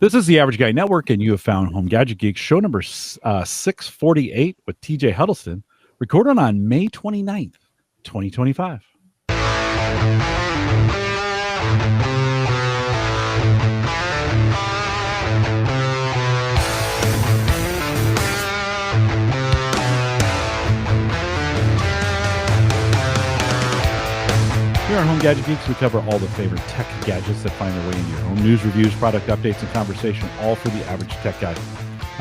This is the Average Guy Network, and you have found Home Gadget Geeks, show number 648 with TJ Huddleston, recorded on May 29th, 2025. Here on Home Gadget Geeks, we cover all the favorite tech gadgets that find their way into your home. News, reviews, product updates, and conversation, all for the average tech guy.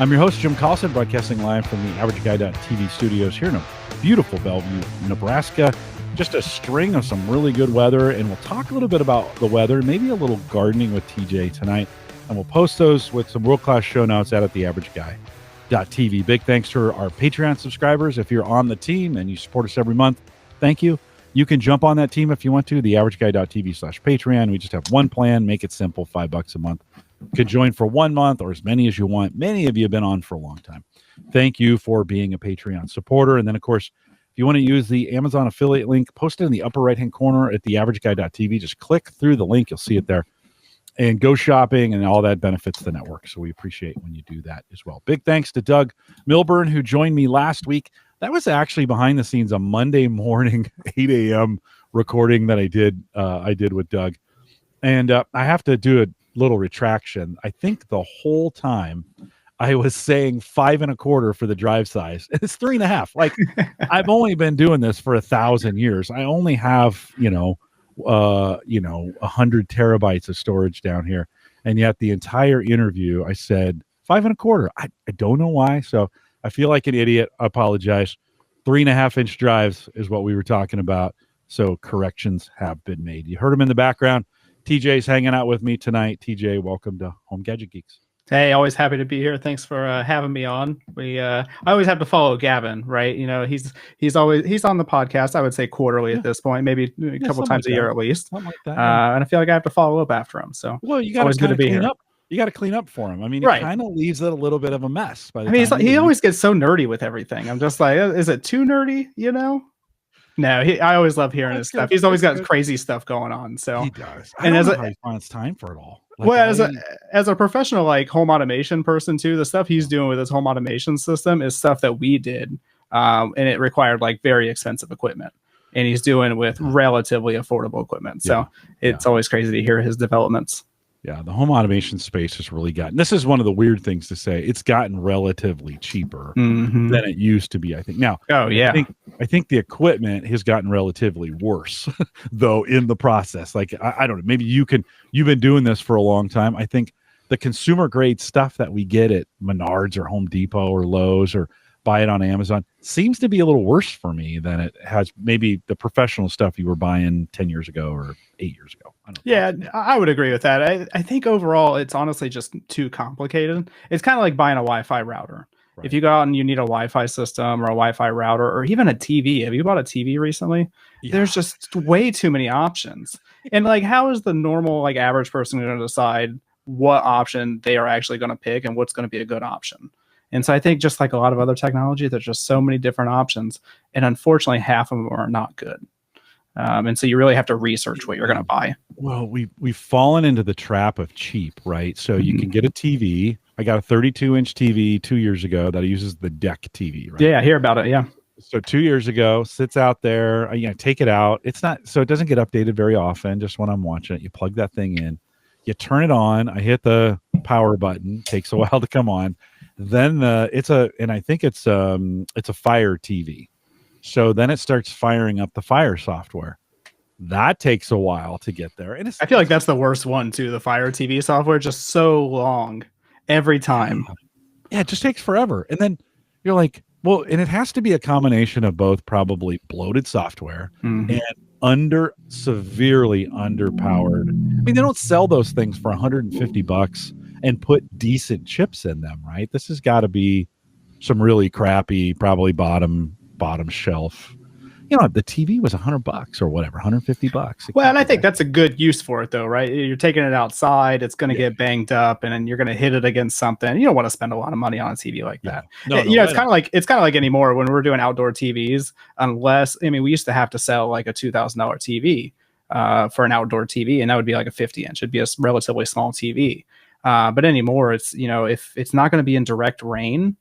I'm your host, Jim Collison, broadcasting live from the AverageGuy.tv studios here in a beautiful Bellevue, Nebraska. Just a string of some really good weather, and we'll talk a little bit about the weather, maybe a little gardening with TJ tonight, and we'll post those with some world-class show notes out at the AverageGuy.tv. Big thanks to our Patreon subscribers. If you're on the team and you support us every month, thank you. You can jump on that team if you want to, theaverageguy.tv/Patreon. We just have one plan, make it simple, $5 a month. You can join for 1 month or as many as you want. Many of you have been on for a long time. Thank you for being a Patreon supporter. And then, of course, if you want to use the Amazon affiliate link, post it in the upper right-hand corner at theaverageguy.tv. Just click through the link. You'll see it there. And go shopping, and all that benefits the network. So we appreciate when you do that as well. Big thanks to Doug Milburn, who joined me last week. That was actually behind the scenes a Monday morning, 8 a.m. recording that I did with Doug. And I have to do a little retraction. I think the whole time I was saying 5 1/4 for the drive size. It's 3.5. Like, I've only been doing this for 1,000 years. I only have, 100 terabytes of storage down here. And yet the entire interview, I said 5 1/4. I don't know why. So I feel like an idiot. I apologize. 3.5-inch drives is what we were talking about. So corrections have been made. You heard him in the background. TJ's hanging out with me tonight. TJ, welcome to Home Gadget Geeks. Hey, always happy to be here. Thanks for having me on. I always have to follow Gavin, right? You know, he's on the podcast. I would say quarterly at this point, maybe a couple times a year at least. Something like that. And I feel like I have to follow up after him. So well, you got to be here. You got to clean up for him. I mean, he kind of leaves it a little bit of a mess. He always gets so nerdy with everything. I'm just like, is it too nerdy? You know? No, I always love hearing his stuff. He's always got crazy stuff going on. So he does. I don't know how he finds time for it all. Like, well, as a professional like home automation person too, the stuff he's doing with his home automation system is stuff that we did, and it required like very expensive equipment. And he's doing it with relatively affordable equipment. So it's always crazy to hear his developments. Yeah, the home automation space has really gotten, this is one of the weird things to say, it's gotten relatively cheaper than it used to be, I think. Now, I think the equipment has gotten relatively worse, though, in the process. Like, I don't know, maybe you've been doing this for a long time. I think the consumer grade stuff that we get at Menards or Home Depot or Lowe's or buy it on Amazon seems to be a little worse for me than it has maybe the professional stuff you were buying 10 years ago or 8 years ago. I would agree with that. I think overall it's honestly just too complicated. It's kind of like buying a Wi-Fi router. Right. If you go out and you need a Wi-Fi system or a Wi-Fi router or even a TV, have you bought a TV recently? Yeah. There's just way too many options. And like, how is the normal like average person going to decide what option they are actually going to pick and what's going to be a good option? And so I think just like a lot of other technology, there's just so many different options. And unfortunately, half of them are not good. And so you really have to research what you're going to buy. Well, we've fallen into the trap of cheap, right? So you can get a TV. I got a 32-inch TV 2 years ago that uses the deck TV, right? Yeah, I hear about it, yeah. So 2 years ago, sits out there. Take it out. It's not, so it doesn't get updated very often, just when I'm watching it. You plug that thing in. You turn it on. I hit the power button. Takes a while to come on. Then it's a Fire TV. So then it starts firing up the Fire software. That takes a while to get there. And I feel like that's the worst one too. The Fire TV software, just so long every time. Yeah, it just takes forever. And then you're like, well, and it has to be a combination of both probably bloated software and severely underpowered. I mean, they don't sell those things for $150 and put decent chips in them, right? This has got to be some really crappy, probably bottom shelf. The TV was $100 or whatever, $150. Well, and I think that's a good use for it, though, right? You're taking it outside; it's going to get banged up, and then you're going to hit it against something. You don't want to spend a lot of money on a TV like that. It's kind of like anymore when we're doing outdoor TVs. Unless, we used to have to sell like a $2,000 TV for an outdoor TV, and that would be like a 50-inch. It'd be a relatively small TV. But anymore, it's, if it's not going to be in direct rain,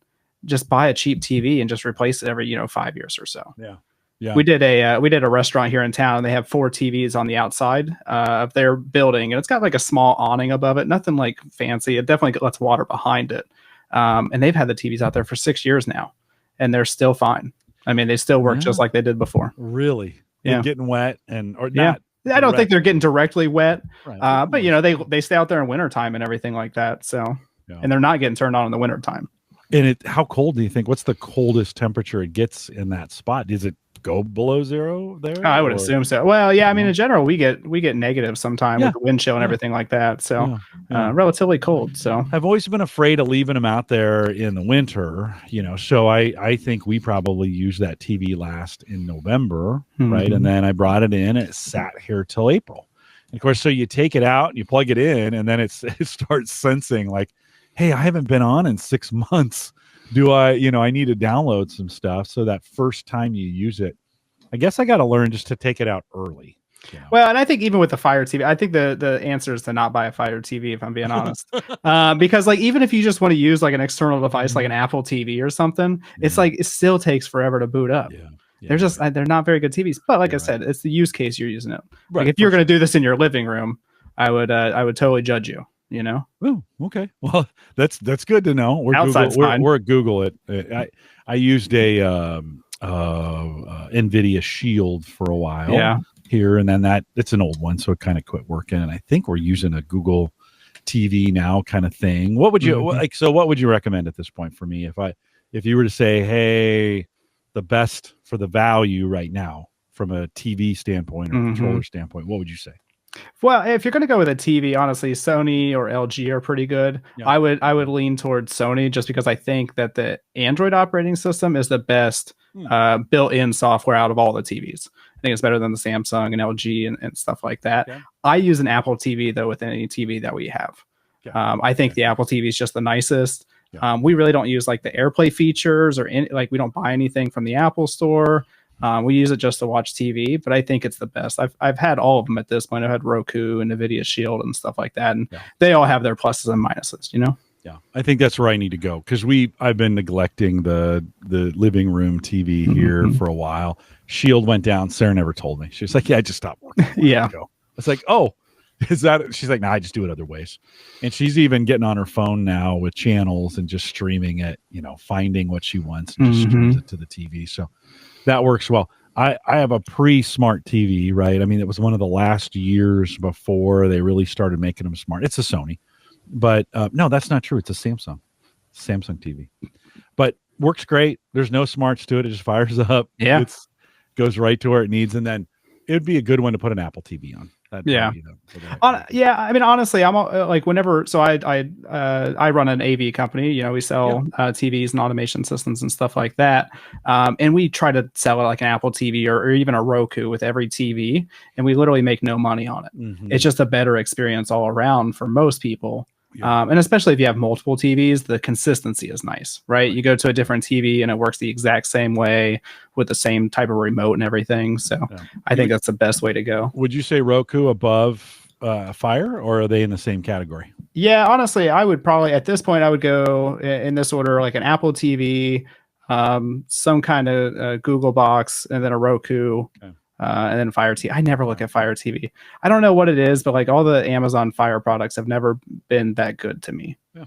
just buy a cheap TV and just replace it every 5 years or so. Yeah. Yeah. We did a restaurant here in town, and they have 4 TVs on the outside of their building, and it's got like a small awning above it, nothing like fancy. It definitely lets water behind it. And they've had the TVs out there for 6 years now, and they're still fine. I mean, they still work just like they did before. Really? Yeah. And getting wet or yeah. not. I don't think they're getting directly wet, right. but they stay out there in wintertime and everything like that. So, and they're not getting turned on in the wintertime. And how cold do you think? What's the coldest temperature it gets in that spot? Does it go below zero there? I would assume so. Well, yeah. I mean, in general, we get negative sometime with the wind chill and everything like that. So, relatively cold. So, I've always been afraid of leaving them out there in the winter. So I think we probably used that TV last in November, right? And then I brought it in. It sat here till April. And of course, so you take it out and you plug it in, and then it starts sensing like, hey, I haven't been on in 6 months. Do I need to download some stuff. So that first time you use it, I guess I got to learn just to take it out early. Well, and I think even with the Fire TV, I think the answer is to not buy a Fire TV, if I'm being honest. Because like, even if you just want to use like an external device, like an Apple TV or something, it's like, it still takes forever to boot up. They're not very good TVs, but like I said, it's the use case you're using it. Like if you're going to do this in your living room, I would totally judge you. Oh, okay. Well, that's good to know. We're at Google it. I used a NVIDIA Shield for a while here, and then it's an old one, so it kind of quit working. And I think we're using a Google TV now kind of thing. What would you what would you recommend at this point for me if you were to say, hey, the best for the value right now from a TV standpoint or controller standpoint, what would you say? Well, if you're going to go with a TV, honestly, Sony or LG are pretty good. Yeah. I would lean towards Sony just because I think that the Android operating system is the best built-in software out of all the TVs. I think it's better than the Samsung and LG and stuff like that. Yeah. I use an Apple TV, though, with any TV that we have. Yeah. I think the Apple TV is just the nicest. Yeah. We really don't use like the AirPlay features or we don't buy anything from the Apple store. We use it just to watch TV, but I think it's the best. I've had all of them at this point. I've had Roku and NVIDIA Shield and stuff like that, and they all have their pluses and minuses. Yeah, I think that's where I need to go because I've been neglecting the living room TV here for a while. Shield went down. Sarah never told me. She's like, "Yeah, I just stopped working." Yeah, it's like, "Oh, is that?" She's like, "Nah, I just do it other ways." And she's even getting on her phone now with channels and just streaming it. Finding what she wants and just streams it to the TV. So. That works well. I have a pre-smart TV, right? I mean, it was one of the last years before they really started making them smart. It's a Sony, but no, that's not true. It's a Samsung TV, but works great. There's no smarts to it. It just fires up. Yeah, it goes right to where it needs, and then it would be a good one to put an Apple TV on. I mean, honestly, I'm like whenever. So I run an AV company. We sell TVs and automation systems and stuff like that. And we try to sell it like an Apple TV or even a Roku with every TV, and we literally make no money on it. It's just a better experience all around for most people. And especially if you have multiple TVs, the consistency is nice, right? You go to a different TV and it works the exact same way with the same type of remote and everything. So I think that's the best way to go. Would you say Roku above Fire, or are they in the same category? Yeah, honestly, I would probably, at this point, I would go in this order, like an Apple TV, some kind of Google box, and then a Roku. Okay. And then Fire TV. I never look at Fire TV. I don't know what it is, but like all the Amazon Fire products have never been that good to me. Yeah.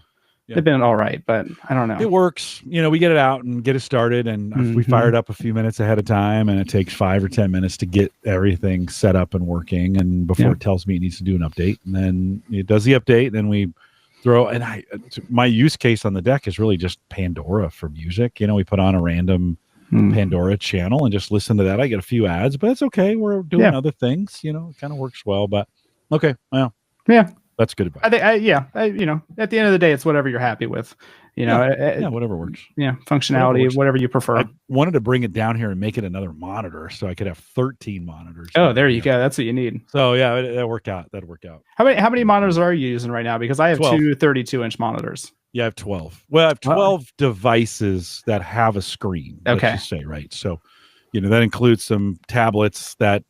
They've been all right, but I don't know. It works. We get it out and get it started, and we fire it up a few minutes ahead of time, and it takes 5 or 10 minutes to get everything set up and working. And before it tells me it needs to do an update, and then it does the update, then we throw. And my use case on the deck is really just Pandora for music. We put on a random Pandora channel and just listen to that. I get a few ads, but it's okay. We're doing other things. It kind of works well. But okay, well, that's good advice. I think, at the end of the day, it's whatever you're happy with. Whatever works. Yeah, functionality, whatever you prefer. I wanted to bring it down here and make it another monitor, so I could have 13 monitors. Oh, there you go. That's what you need. So yeah, that worked out. That worked out. How many monitors are you using right now? Because I have 12. Two 32-inch monitors. Yeah, I have 12. Well, I have 12 devices that have a screen. Okay. Let's just say, right? So, that includes some tablets that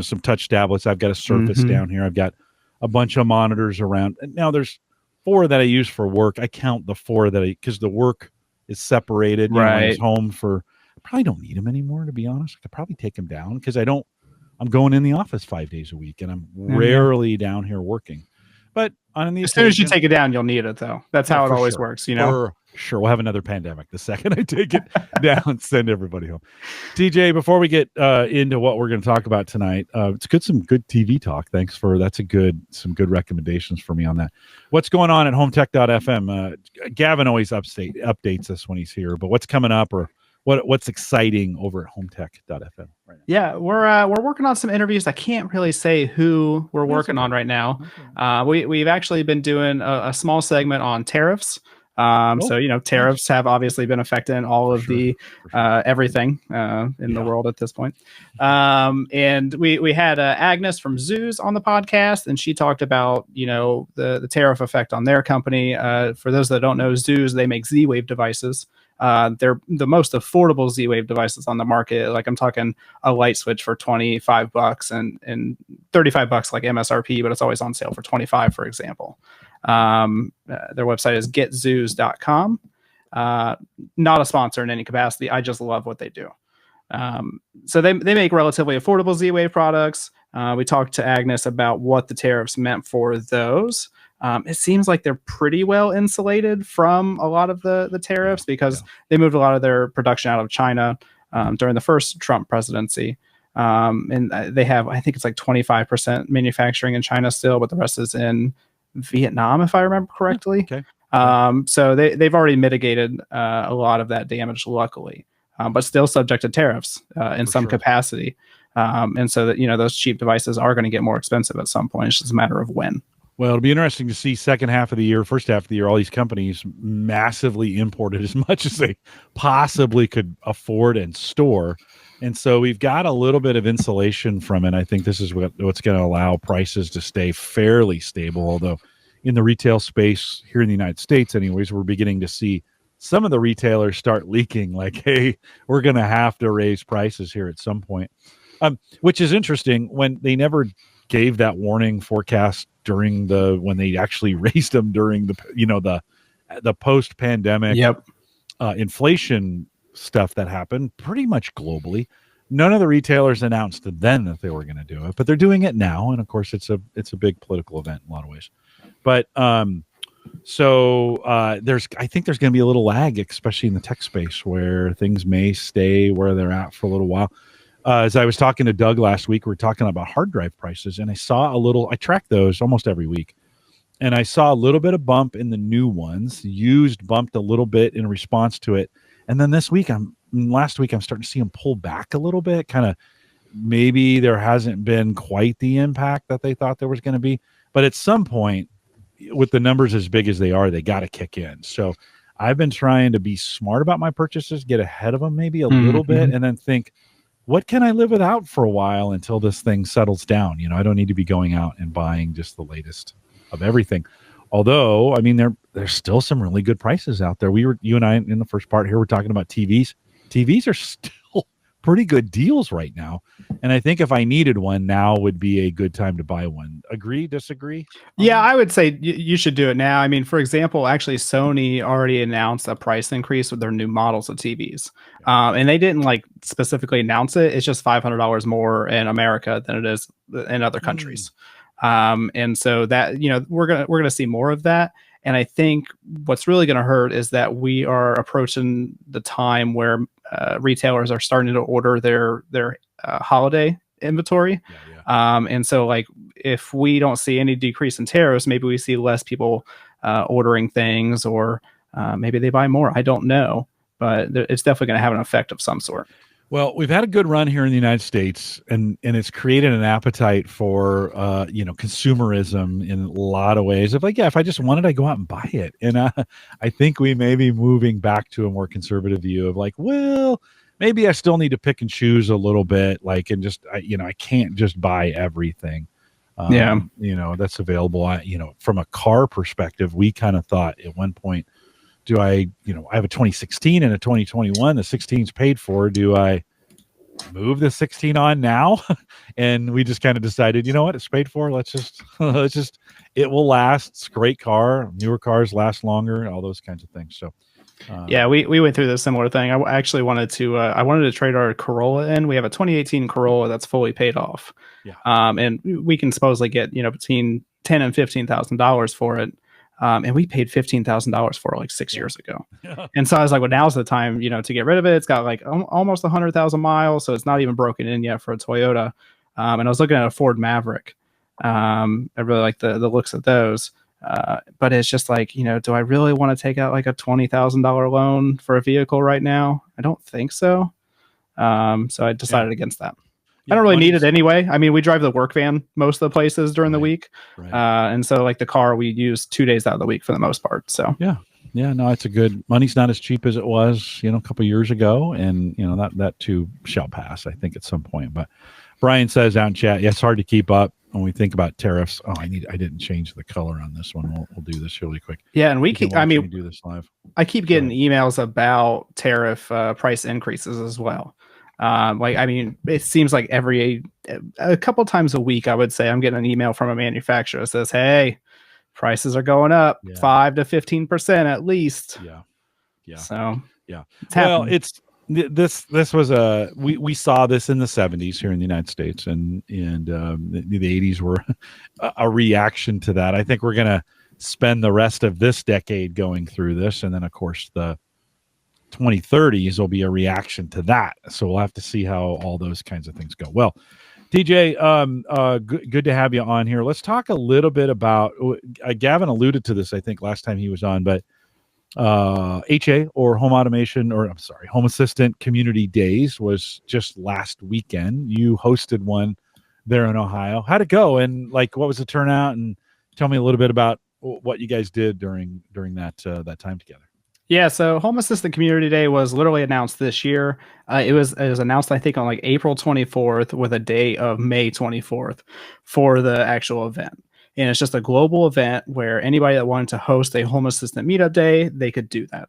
some touch tablets. I've got a Surface down here. I've got a bunch of monitors around. Now there's 4 that I use for work, I count the 4 because the work is separated. You know, when it's home I probably don't need them anymore, to be honest. I could probably take them down because I'm going in the office 5 days a week and I'm rarely down here working. But on the as soon as you take it down, you'll need it, though. That's how it always works, you know? For sure. We'll have another pandemic the second I take it down, send everybody home. TJ, before we get into what we're going to talk about tonight, it's some good TV talk. Thanks for some good recommendations for me on that. What's going on at hometech.fm? Gavin always updates us when he's here, but what's coming up or what's exciting over at hometech.fm right now? Yeah, we're working on some interviews. I can't really say who we're working on right now. We've actually been doing a small segment on tariffs. So, you know, tariffs have obviously been affecting all of the everything in the world at this point. And we had Agnes from Zoos on the podcast, and she talked about, you know, the tariff effect on their company. For those that don't know, Zoos, they make Z-Wave devices. They're the most affordable Z-Wave devices on the market. Like, I'm talking a light switch for $25 and $35 like MSRP, but it's always on sale for $25, for example. Their website is getzoos.com. Not a sponsor in any capacity. I just love what they do. So they make relatively affordable Z-Wave products. We talked to Agnes about what the tariffs meant for those. It seems like they're pretty well insulated from a lot of the tariffs because they moved a lot of their production out of China during the first Trump presidency. And they have, I think it's like 25% manufacturing in China still, but the rest is in Vietnam, if I remember correctly. So they've already mitigated a lot of that damage, luckily, but still subject to tariffs in some capacity. And so that, you know, those cheap devices are going to get more expensive at some point. It's just a matter of when. Well, it'll be interesting to see second half of the year, first half of the year, all these companies massively imported as much as they possibly could afford and store. And so we've got a little bit of insulation from it. I think this is what's going to allow prices to stay fairly stable. Although in the retail space here in the United States, anyways, we're beginning to see some of the retailers start leaking like, hey, we're going to have to raise prices here at some point, which is interesting when they never gave that warning forecast during when they actually raised them during the post-pandemic inflation stuff that happened pretty much globally. None of the retailers announced then that they were going to do it, but they're doing it now. And of course it's a big political event in a lot of ways. But I think there's going to be a little lag, especially in the tech space, where things may stay where they're at for a little while. As I was talking to Doug last week, we were talking about hard drive prices, and I track those almost every week, and I saw a little bit of bump in the new ones. Used bumped a little bit in response to it. And then last week, I'm starting to see them pull back a little bit. Kind of maybe there hasn't been quite the impact that they thought there was going to be. But at some point, with the numbers as big as they are, they got to kick in. So I've been trying to be smart about my purchases, get ahead of them maybe a little bit, and then think, what can I live without for a while until this thing settles down? You know, I don't need to be going out and buying just the latest of everything. Although, I mean, there's still some really good prices out there. You and I in the first part here, we're talking about TVs. TVs are still pretty good deals right now. And I think if I needed one, now would be a good time to buy one. Agree, disagree? Yeah, I would say you should do it now. I mean, for example, actually Sony already announced a price increase with their new models of TVs. And they didn't like specifically announce it. It's just $500 more in America than it is in other countries. And so that, you know, we're going to see more of that. And I think what's really going to hurt is that we are approaching the time where retailers are starting to order their holiday inventory. And so like, if we don't see any decrease in tariffs, maybe we see less people ordering things, or maybe they buy more. I don't know, but it's definitely going to have an effect of some sort. Well, we've had a good run here in the United States, and it's created an appetite for, consumerism in a lot of ways. Of like, yeah, if I just wanted, I'd go out and buy it. And I think we may be moving back to a more conservative view of like, well, maybe I still need to pick and choose a little bit, like, and just, I can't just buy everything. That's available. From a car perspective, we kind of thought at one point, I have a 2016 and a 2021, the 16's paid for. Do I move the 16 on now. And we just kind of decided, you know what, it's paid for. Let's just it will last. It's a great car. Newer cars last longer, all those kinds of things. So yeah, we went through this similar thing. I actually wanted to trade our Corolla in. We have a 2018 Corolla that's fully paid off. Yeah. And we can supposedly get, between $10,000 and $15,000 for it. And we paid $15,000 for it like 6 years ago. Yeah. And so I was like, well, now's the time, to get rid of it. It's got like almost 100,000 miles. So it's not even broken in yet for a Toyota. And I was looking at a Ford Maverick. I really like the looks of those. But it's just like, do I really want to take out like a $20,000 loan for a vehicle right now? I don't think so. So I decided against that. I don't really need it anyway. I mean, we drive the work van most of the places during the week. Right. And so like the car we use 2 days out of the week for the most part. So yeah, no, it's a good, money's not as cheap as it was, a couple years ago. And that too shall pass, I think, at some point. But Brian says out in chat, yeah, it's hard to keep up when we think about tariffs. Oh, I didn't change the color on this one. We'll do this really quick. Yeah. And we do this live. I keep getting emails about tariff price increases as well. It seems like a couple times a week, I would say I'm getting an email from a manufacturer that says, hey, prices are going up 5 to 15% at least. Yeah. So yeah. Well, it's this was we saw this in the 70s here in the United States, and the 80s were a reaction to that. I think we're going to spend the rest of this decade going through this. And then of course the 2030s will be a reaction to that. So we'll have to see how all those kinds of things go. Well, TJ, good to have you on here. Let's talk a little bit about, Gavin alluded to this, I think, last time he was on, but HA or Home Assistant Community Days was just last weekend. You hosted one there in Ohio. How'd it go? And what was the turnout? And tell me a little bit about what you guys did during that time together. Yeah, so Home Assistant Community Day was literally announced this year. It was announced, I think, on like April 24th with a day of May 24th for the actual event. And it's just a global event where anybody that wanted to host a Home Assistant Meetup Day, they could do that.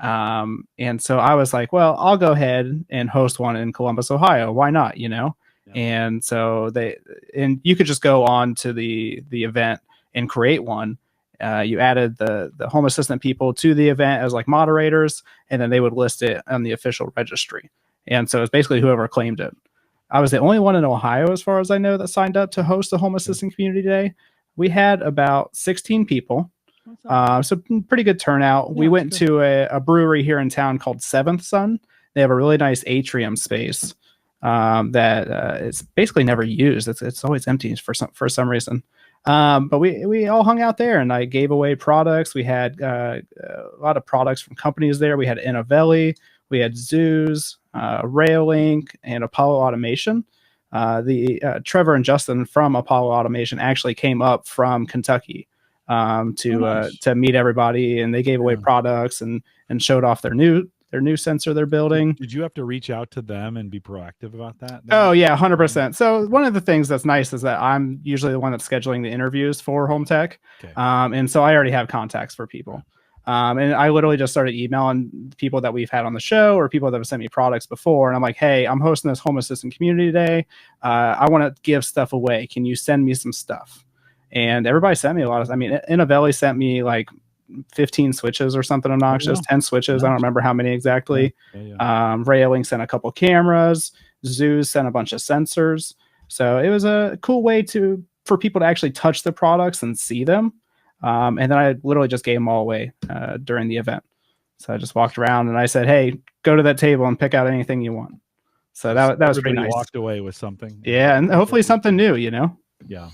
And so I was like, well, I'll go ahead and host one in Columbus, Ohio. Why not, Yeah. And so you could just go on to the event and create one. You added the Home Assistant people to the event as like moderators, and then they would list it on the official registry. And so it's basically whoever claimed it. I was the only one in Ohio, as far as I know, that signed up to host the Home Assistant Community Day. We had about 16 people. So pretty good turnout. Yeah, we went to a brewery here in town called Seventh Son. They have a really nice atrium space that it's basically never used. It's always empty for some reason. But we all hung out there, and I gave away products. We had a lot of products from companies there. We had Innovelli, we had Zeus, Railink, and Apollo Automation. Trevor and Justin from Apollo Automation actually came up from Kentucky to meet everybody, and they gave away products and showed off their new sensor they're building. Did you have to reach out to them and be proactive about that? Oh yeah, 100%. So one of the things that's nice is that I'm usually the one that's scheduling the interviews for Home Tech. Okay. And so I already have contacts for people. And I literally just started emailing people that we've had on the show or people that have sent me products before. And I'm like, hey, I'm hosting this Home Assistant Community Day. I want to give stuff away. Can you send me some stuff? And everybody sent me a lot of, Innovelli sent me like 15 switches or something obnoxious, 10 switches. Nice. I don't remember how many exactly. Railink sent a couple cameras. Zeus sent a bunch of sensors. So it was a cool way for people to actually touch the products and see them. And then I literally just gave them all away during the event. So I just walked around and I said, hey, go to that table and pick out anything you want. So that was pretty nice. Walked away with something. Yeah, and hopefully something new, Yeah.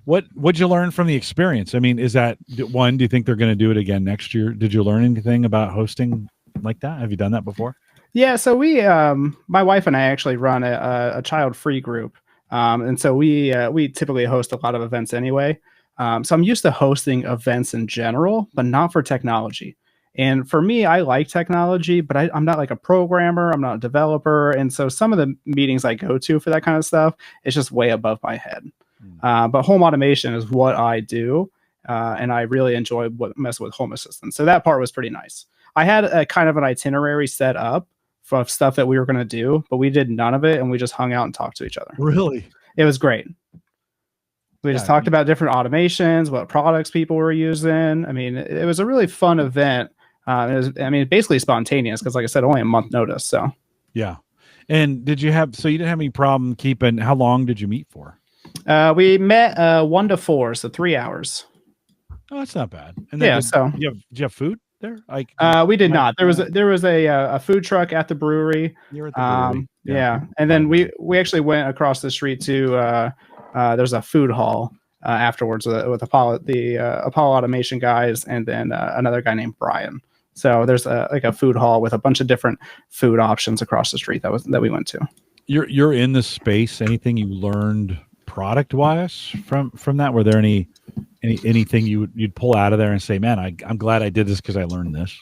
What'd you learn from the experience? Is that one? Do you think they're going to do it again next year? Did you learn anything about hosting like that? Have you done that before? Yeah. So we, my wife and I actually run a child-free group, and so we typically host a lot of events anyway. So I'm used to hosting events in general, but not for technology. And for me, I like technology, but I'm not like a programmer. I'm not a developer, and so some of the meetings I go to for that kind of stuff, it's just way above my head. But home automation is what I do, and I really enjoy messing with Home Assistant. So that part was pretty nice. I had a kind of an itinerary set up of stuff that we were going to do, but we did none of it, and we just hung out and talked to each other. Really? It was great. We just talked about different automations, what products people were using. I mean, it was a really fun event. Basically spontaneous because, like I said, only a month notice. So yeah. And you didn't have any problem keeping? How long did you meet for? We met 1 to 4, so 3 hours. Oh, that's not bad. And then did you have food there? We did not. There was a food truck at the brewery. You're at the brewery. Yeah. And then we actually went across the street to there's a food hall afterwards with the Apollo Automation guys, and then another guy named Brian. So there's a food hall with a bunch of different food options across the street that we went to. You're in this space. Anything you learned product wise from that? Were there anything you'd pull out of there and say, man, I'm glad I did this because I learned this?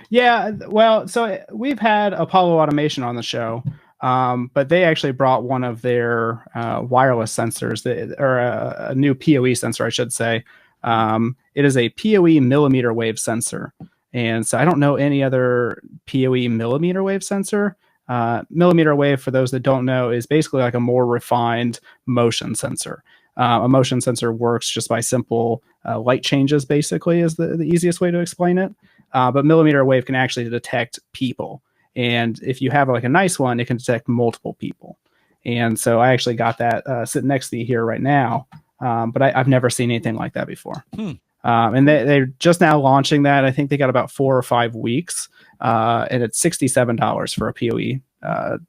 Yeah, well, so we've had Apollo Automation on the show, but they actually brought one of their wireless sensors, or a new PoE sensor, I should say. It is a PoE millimeter wave sensor. And so I don't know any other PoE millimeter wave sensor. Millimeter wave, for those that don't know, is basically like a more refined motion sensor. A motion sensor works just by simple light changes, basically, is the easiest way to explain it. But millimeter wave can actually detect people. And if you have like a nice one, it can detect multiple people. And so I actually got that sitting next to you here right now. But I've never seen anything like that before. And they're just now launching that. I think they got about 4 or 5 weeks. And it's $67 for a PoE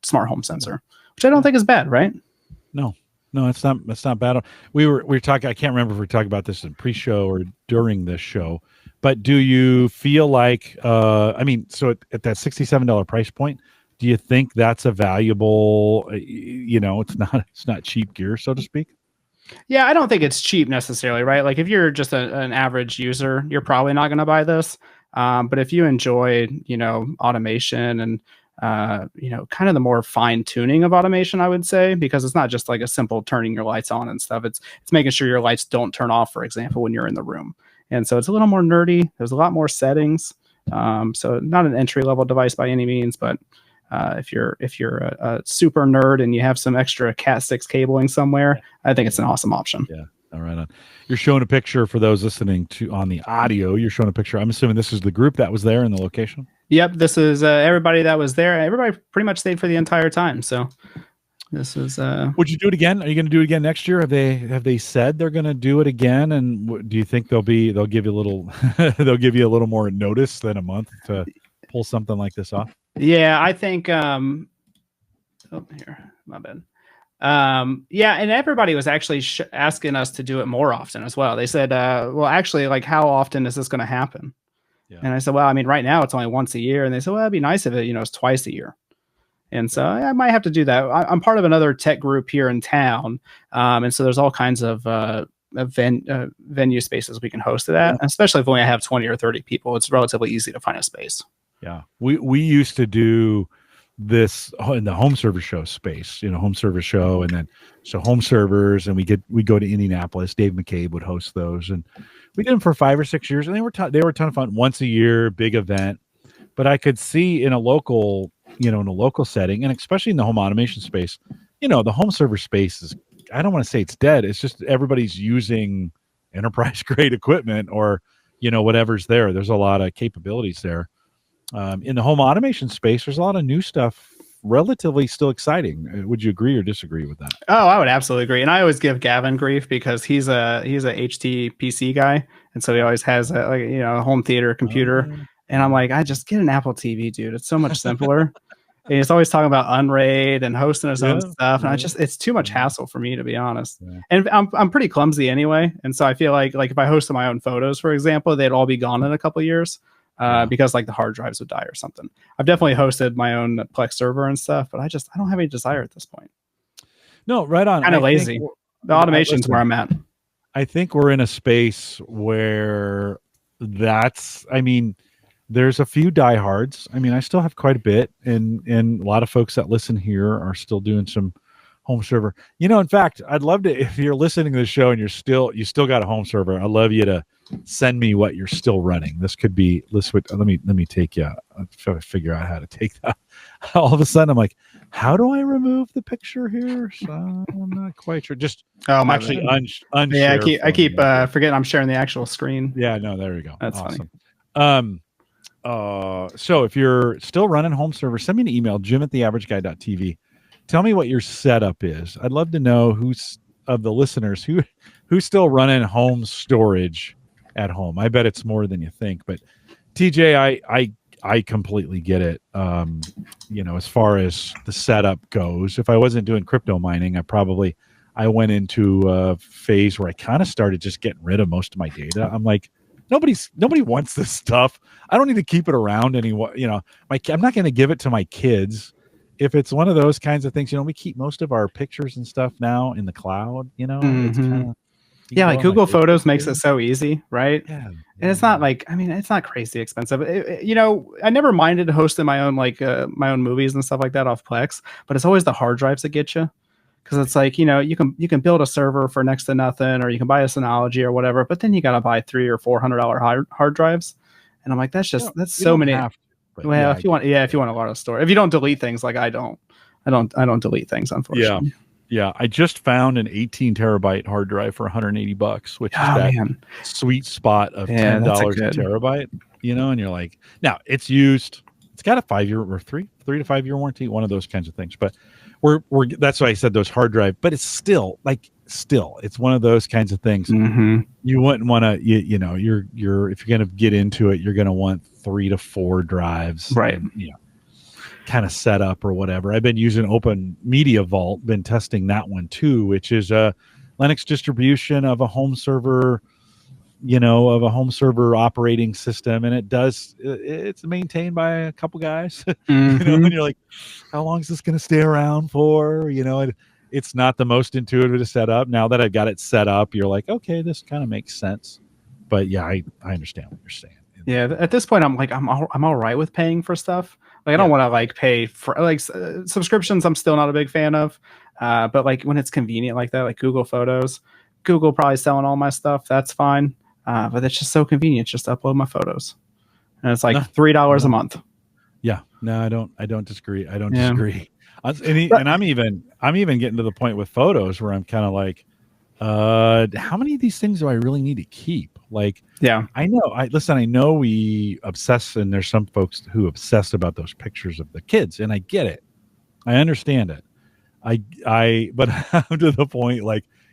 smart home sensor, which I don't think is bad, right? No, it's not bad. We were talking, I can't remember if we talked about this in pre-show or during this show, but do you feel like, so at that $67 price point, do you think that's a valuable, it's not cheap gear, so to speak? Yeah, I don't think it's cheap necessarily, right? Like if you're just an average user, you're probably not going to buy this. But if you enjoy, automation and, kind of the more fine tuning of automation, I would say, because it's not just like a simple turning your lights on and stuff. It's making sure your lights don't turn off, for example, when you're in the room. And so it's a little more nerdy. There's a lot more settings. So not an entry level device by any means, but if you're a super nerd and you have some extra Cat6 cabling somewhere, I think it's an awesome option. Yeah. All right. You're showing a picture for those listening on the audio. You're showing a picture. I'm assuming this is the group that was there in the location. Yep. This is everybody that was there. Everybody pretty much stayed for the entire time. So this is. Would you do it again? Are you going to do it again next year? Have they said they're going to do it again? And do you think they'll give you a little more notice than a month to pull something like this off? Yeah, I think. Here, my bad. Yeah, and everybody was actually asking us to do it more often as well. They said, well, actually, like, how often is this going to happen? Yeah. And I said, well, I mean, right now it's only once a year. And they said, well, it'd be nice if it's twice a year. And so I might have to do that. I'm part of another tech group here in town. And so there's all kinds of venue spaces we can host it at, especially if we only have 20 or 30 people. It's relatively easy to find a space. Yeah, we used to do this in the home service show space, home service show, and then so home servers, and we go to Indianapolis. Dave McCabe would host those, and we did them for 5 or 6 years, and they were a ton of fun. Once a year, big event. But I could see in a local setting, and especially in the home automation space, the home server space is, I don't want to say it's dead. It's just everybody's using enterprise grade equipment or whatever's there. There's a lot of capabilities there. In the home automation space, there's a lot of new stuff, relatively still exciting. Would you agree or disagree with that? Oh, I would absolutely agree. And I always give Gavin grief because he's a HTPC guy, and so he always has a home theater computer. And I'm like, I just get an Apple TV, dude. It's so much simpler. And he's always talking about Unraid and hosting his own stuff, and it's too much hassle for me, to be honest. Yeah. And I'm pretty clumsy anyway, and so I feel like if I hosted my own photos, for example, they'd all be gone in a couple of years. Because like the hard drives would die or something. I've definitely hosted my own Plex server and stuff, but I don't have any desire at this point. No, right on. Kind of lazy. The automation's where I'm at. I think we're in a space where there's a few diehards. I still have quite a bit, and a lot of folks that listen here are still doing some home server. In fact, I'd love to, if you're listening to the show and you still got a home server, I'd love you to send me what you're still running. This could be, let me take you, I'm trying to figure out how to take that. All of a sudden I'm like, how do I remove the picture here? So I'm not quite sure. Just I'm actually unshare. Yeah, I keep forgetting I'm sharing the actual screen. Yeah, no, there we go. That's awesome. Funny. So if you're still running home server, send me an email, jim@theaverageguy.tv. Tell me what your setup is. I'd love to know who's of the listeners who's still running home storage at home. I bet it's more than you think, but TJ, I completely get it. As far as the setup goes, if I wasn't doing crypto mining, I went into a phase where I kind of started just getting rid of most of my data. I'm like, nobody wants this stuff. I don't need to keep it around anymore. I'm not going to give it to my kids. If it's one of those kinds of things, we keep most of our pictures and stuff now in the cloud. It's kind of, like Google Photos makes it so easy, right? Yeah. And it's not like, it's not crazy expensive. I never minded hosting my own my own movies and stuff like that off Plex, but it's always the hard drives that get you. Because it's like, you can build a server for next to nothing, or you can buy a Synology or whatever, but then you got to buy $300 or $400 hard drives. And I'm like, that's so many. If you want a lot of storage, if you don't delete things, like I don't delete things, unfortunately. Yeah. I just found an 18 terabyte hard drive for $180, which is that sweet spot of $10 a terabyte, and you're like, now it's used, it's got a 5-year or 3 to 5 year warranty, one of those kinds of things. But that's why I said those hard drive, but it's still it's one of those kinds of things. Mm-hmm. You wouldn't want to, you're if you're going to get into it, you're going to want 3 to 4 drives, right? Kind of set up or whatever. I've been using Open Media Vault, been testing that one too, which is a Linux distribution of a home server, operating system, and it's maintained by a couple guys. Mm-hmm. And you're like, how long is this going to stay around for? It's not the most intuitive to set up. Now that I've got it set up, you're like, okay, this kind of makes sense. But yeah, I understand what you're saying. Yeah, at this point, I'm like, I'm all right with paying for stuff. Like, I don't want to pay for subscriptions. I'm still not a big fan of. But when it's convenient like that, like Google Photos, Google probably selling all my stuff. That's fine. But it's just so convenient just to upload my photos, and it's like $3 a month. Yeah, no, I don't disagree. Disagree. And I'm even getting to the point with photos where I'm kind of like, how many of these things do I really need to keep? I know we obsess, and there's some folks who obsess about those pictures of the kids, and I get it. I understand it. But I'm to the point,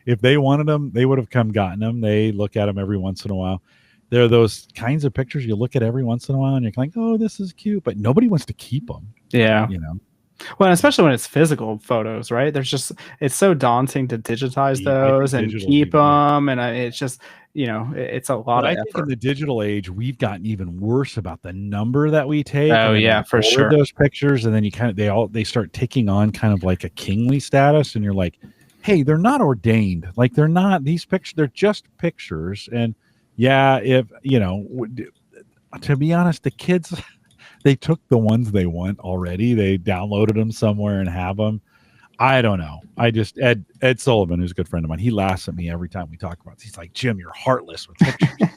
if they wanted them, they would have gotten them. They look at them every once in a while. There are those kinds of pictures you look at every once in a while and you're like, oh, this is cute, but nobody wants to keep them. Yeah. Well, especially when it's physical photos, right? It's so daunting to digitize those and keep them. And it's just, it's a lot of effort. I think in the digital age, we've gotten even worse about the number that we take. Oh yeah, for sure. Those pictures. And then they start taking on kind of like a kingly status. And you're like, hey, they're not ordained. They're not these pictures. They're just pictures. And yeah, if, to be honest, the kids, they took the ones they want already. They downloaded them somewhere and have them. I don't know. Ed Sullivan, who's a good friend of mine, he laughs at me every time we talk about this. He's like, Jim, you're heartless with pictures.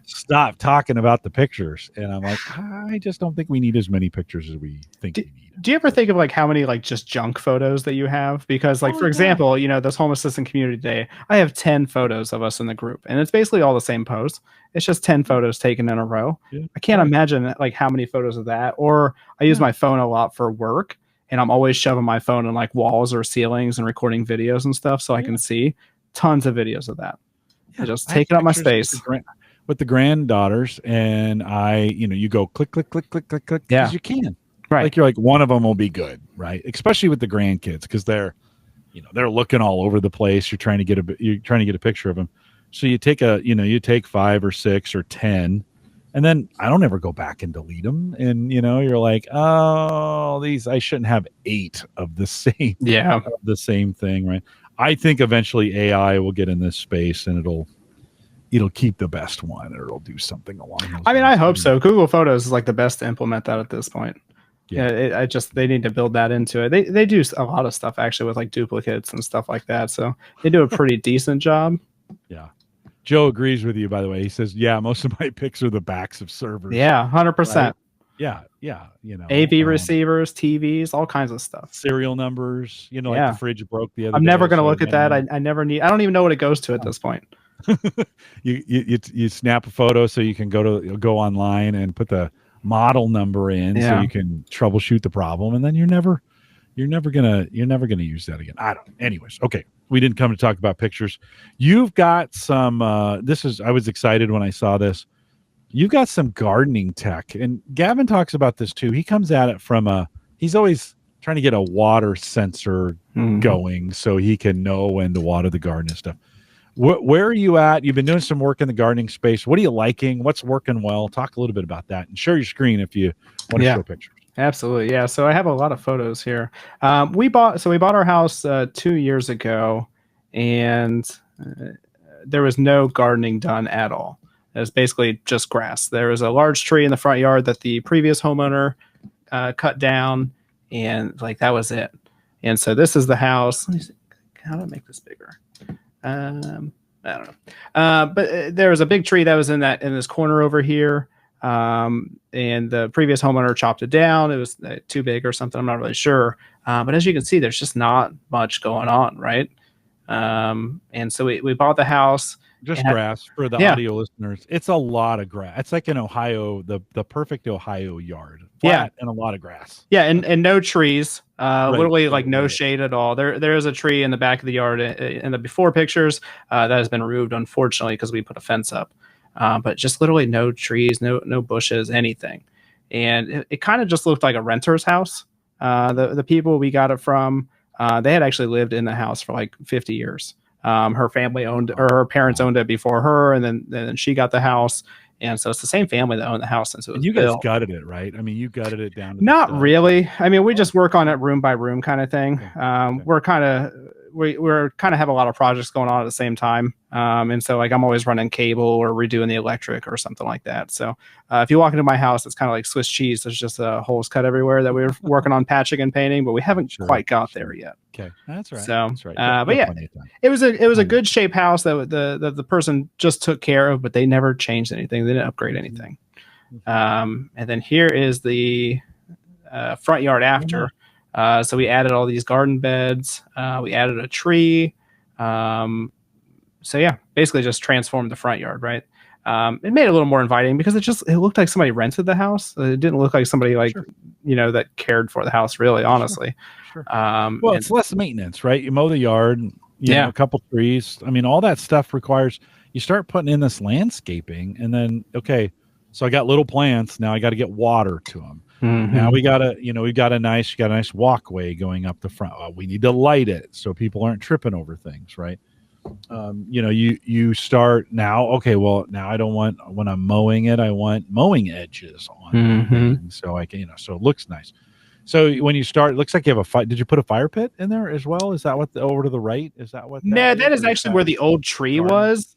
Stop talking about the pictures. And I'm like, I just don't think we need as many pictures as we think we need. Do you ever think of how many just junk photos that you have? Because for example, this Home Assistant Community Day, I have 10 photos of us in the group, and it's basically all the same pose. It's just 10 photos taken in a row. Yeah. I can't imagine how many photos of that. Or I use my phone a lot for work, and I'm always shoving my phone in walls or ceilings and recording videos and stuff, so I can see tons of videos of that. Yeah, just taking up my space. With the granddaughters, and you go click, click, click, click, click, click, because you can. Right. You're like, one of them will be good, right? Especially with the grandkids, because they're looking all over the place. You're trying to get a picture of them. So you take you take 5 or 6 or 10, and then I don't ever go back and delete them. And you're like, oh, I shouldn't have 8 of the same, of the same thing, right? I think eventually AI will get in this space, and it'll keep the best one, or it'll do something along those lines. I hope so. Google Photos is the best to implement that at this point. Yeah, they need to build that into it. They do a lot of stuff actually with like duplicates and stuff like that. So they do a pretty decent job. Yeah. Joe agrees with you, by the way. He says, yeah, most of my pics are the backs of servers. Yeah, 100%. Right? Yeah. AV receivers, TVs, all kinds of stuff. Serial numbers, like the fridge broke the other day. I'm never going to look at that. I never need. I don't even know what it goes to at this point. you snap a photo so you can go online and put the model number in so you can troubleshoot the problem, and then you're never gonna use that again. I don't. Anyways, okay. We didn't come to talk about pictures. You've got some. I was excited when I saw this. You've got some gardening tech, and Gavin talks about this too. He comes at it from he's always trying to get a water sensor going so he can know when to water the garden and stuff. Where are you at? You've been doing some work in the gardening space. What are you liking? What's working well? Talk a little bit about that, and share your screen if you want to show pictures. Absolutely. Yeah. So I have a lot of photos here. We bought our house 2 years ago, and there was no gardening done at all. It was basically just grass. There was a large tree in the front yard that the previous homeowner cut down, and like that was it. And so this is the house. Let me see. How do I make this bigger? I don't know. But there was a big tree that was in this corner over here. And the previous homeowner chopped it down. It was too big or something. I'm not really sure. But as you can see, there's just not much going on, right? And so we bought the house. Just grass for the audio listeners. It's a lot of grass. It's like in Ohio, the perfect Ohio yard. Flat and a lot of grass. Yeah, and no trees. Literally like no shade at all. There is a tree in the back of the yard in the before pictures that has been removed, unfortunately, because we put a fence up. But just literally no trees, no bushes, anything. And it kind of just looked like a renter's house. The people we got it from, they had actually lived in the house for like 50 years. Her family owned, or her parents owned it before her, and then she got the house. And so it's the same family that owned the house since it was you guys built. gutted it, right? I mean, you gutted it down. Not really. I mean, we just work on it room by room kind of thing. We're kind of have a lot of projects going on at the same time. And so like I'm always running cable or redoing the electric or something like that. So if you walk into my house, it's kind of like Swiss cheese. There's just holes cut everywhere that we're working on patching and painting, but we haven't quite got there yet. Okay, that's right. So, that's right. But yeah, it was a good shape house that the person just took care of, but they never changed anything. They didn't upgrade anything. And then here is the front yard after. So we added all these garden beds. We added a tree. So yeah, basically just transformed the front yard, right? It made it a little more inviting because it looked like somebody rented the house. It didn't look like somebody that cared for the house, really, honestly. Sure. Well, it's less maintenance, right? You mow the yard, you know, a couple trees. I mean, all that stuff requires you start putting in this landscaping, and then so I got little plants. Now I got to get water to them. Now we got a nice walkway going up the front. We need to light it so people aren't tripping over things, right? You start now. Okay, well now I don't want, when I'm mowing it, I want mowing edges on things, so I can, so it looks nice. So when you start, it looks like you have did you put a fire pit in there as well? Is that what over to the right? Is that what? No, that is actually where the old tree was.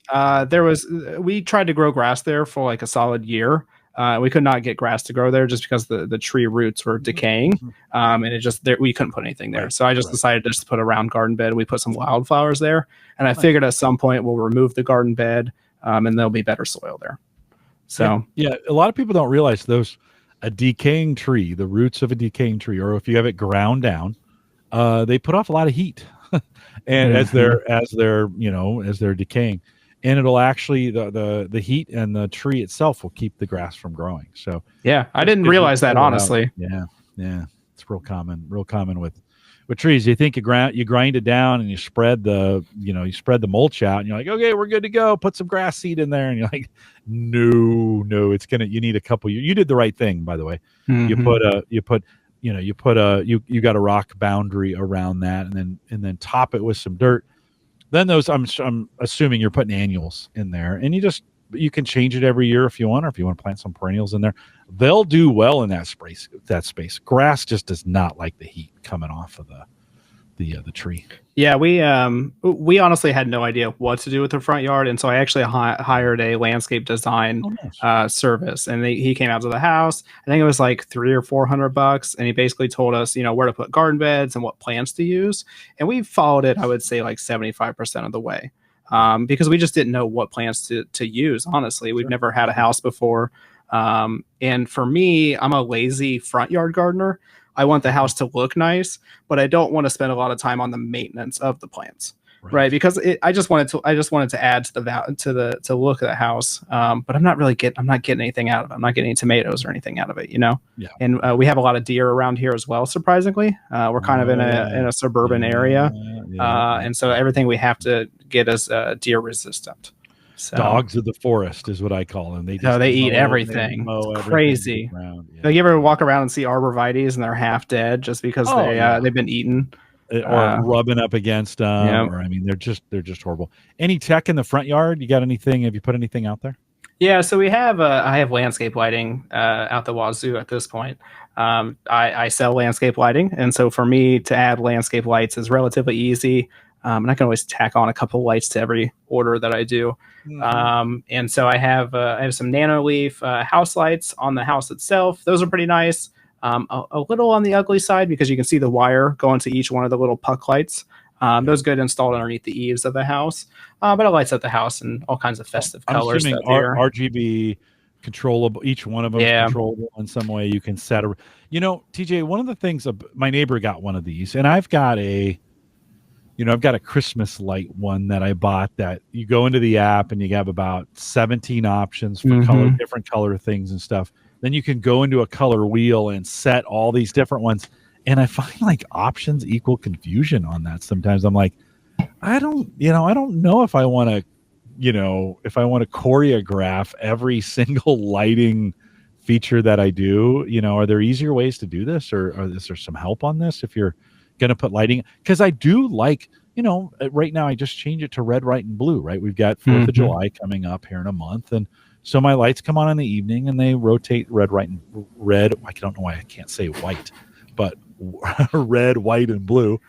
We tried to grow grass there for like a solid year. We could not get grass to grow there just because the tree roots were decaying, and we couldn't put anything there. So I just decided just to put a round garden bed. We put some wildflowers there, and I figured at some point we'll remove the garden bed, and there'll be better soil there. So yeah, a lot of people don't realize a decaying tree, the roots of a decaying tree, or if you have it ground down, they put off a lot of heat, and as they're decaying. And it'll actually the heat and the tree itself will keep the grass from growing. So yeah, I didn't realize that, honestly. Yeah, it's real common with trees. You think you grind it down and you spread the mulch out, and you're like, okay, we're good to go. Put some grass seed in there, and you're like, no, you need a couple. You did the right thing, by the way. You got a rock boundary around that, and then top it with some dirt. Then I'm assuming you're putting annuals in there, and you can change it every year if you want, or if you want to plant some perennials in there. They'll do well in that space. Grass just does not like the heat coming off of the tree. Yeah, we honestly had no idea what to do with the front yard, and so I actually hired a landscape design service, and he came out to the house. I think it was like $300 or $400, and he basically told us, where to put garden beds and what plants to use, and we followed it. I would say like 75% of the way, because we just didn't know what plants to use. Honestly, we've never had a house before, and for me, I'm a lazy front yard gardener. I want the house to look nice, but I don't want to spend a lot of time on the maintenance of the plants, right? Because I just wanted to add to the look of the house, but I'm not getting anything out of it. I'm not getting any tomatoes or anything out of it, Yeah. And we have a lot of deer around here as well. Surprisingly, we're kind of in a suburban area, and so everything we have to get is deer resistant. So, dogs of the forest is what I call them. They eat everything. It's crazy. Like, you ever walk around and see arborvitaes and they're half dead just because they've been eaten or rubbing up against them? Or, I mean, they're just horrible. Any tech in the front yard? You got anything? Have you put anything out there? Yeah, so we have I have landscape lighting out the wazoo at this point. I sell landscape lighting, and so for me to add landscape lights is relatively easy. And I can always tack on a couple lights to every order that I do. And so I have some nano leaf house lights on the house itself. Those are pretty nice. A little on the ugly side because you can see the wire going to each one of the little puck lights. Those get installed underneath the eaves of the house, but it lights up the house in all kinds of festive colors. I'm assuming RGB controllable. Each one of them is controllable in some way. You can set a. TJ, one of the things my neighbor got one of these, and I've got a Christmas light one that I bought that you go into the app and you have about 17 options for different color things and stuff. Then you can go into a color wheel and set all these different ones. And I find like options equal confusion on that. Sometimes I'm like, I don't know if I want to, choreograph every single lighting feature that I do. Are there easier ways to do this, or is there some help on this if you're going to put lighting? Because I do like, right now I just change it to red, white, and blue, right? We've got 4th of July coming up here in a month. And so my lights come on in the evening and they rotate red, white, and red. I don't know why I can't say white, but red, white, and blue,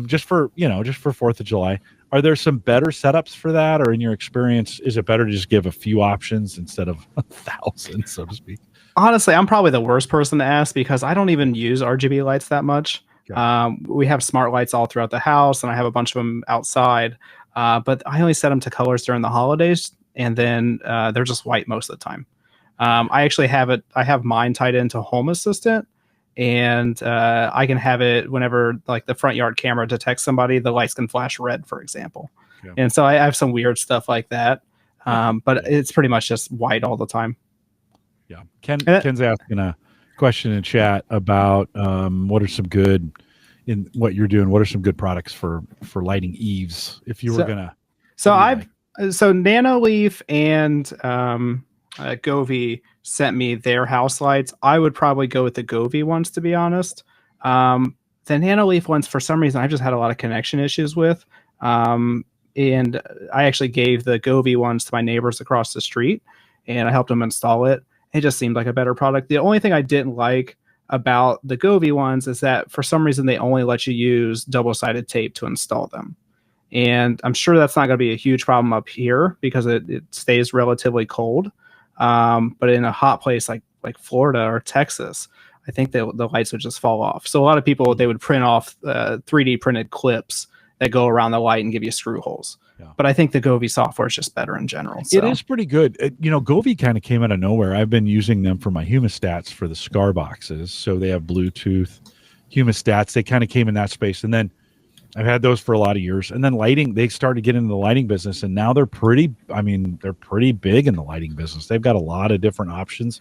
just for 4th of July. Are there some better setups for that? Or in your experience, is it better to just give a few options instead of 1,000, so to speak? Honestly, I'm probably the worst person to ask because I don't even use RGB lights that much. We have smart lights all throughout the house, and I have a bunch of them outside. But I only set them to colors during the holidays, and then they're just white most of the time. I actually have mine tied into Home Assistant, and I can have it whenever like the front yard camera detects somebody, the lights can flash red, for example. And so I have some weird stuff like that. But it's pretty much just white all the time. Yeah. Ken's asking a question in chat about what are some good in what you're doing. What are some good products for lighting eaves? If you were gonna, so Nanoleaf and Govee sent me their house lights. I would probably go with the Govee ones, to be honest. The Nanoleaf ones, for some reason, I just had a lot of connection issues with. And I actually gave the Govee ones to my neighbors across the street, and I helped them install it. It just seemed like a better product. The only thing I didn't like about the Govee ones is that for some reason they only let you use double-sided tape to install them. And I'm sure that's not going to be a huge problem up here because it stays relatively cold. But in a hot place like Florida or Texas, I think the lights would just fall off. So a lot of people, they would print off 3D printed clips that go around the light and give you screw holes. But I think the Govee software is just better in general. So. It is pretty good. Govee kind of came out of nowhere. I've been using them for my humidistats for the SCAR boxes. So they have Bluetooth humidistats. They kind of came in that space. And then I've had those for a lot of years. And then lighting, they started getting into the lighting business. And now they're pretty big in the lighting business. They've got a lot of different options.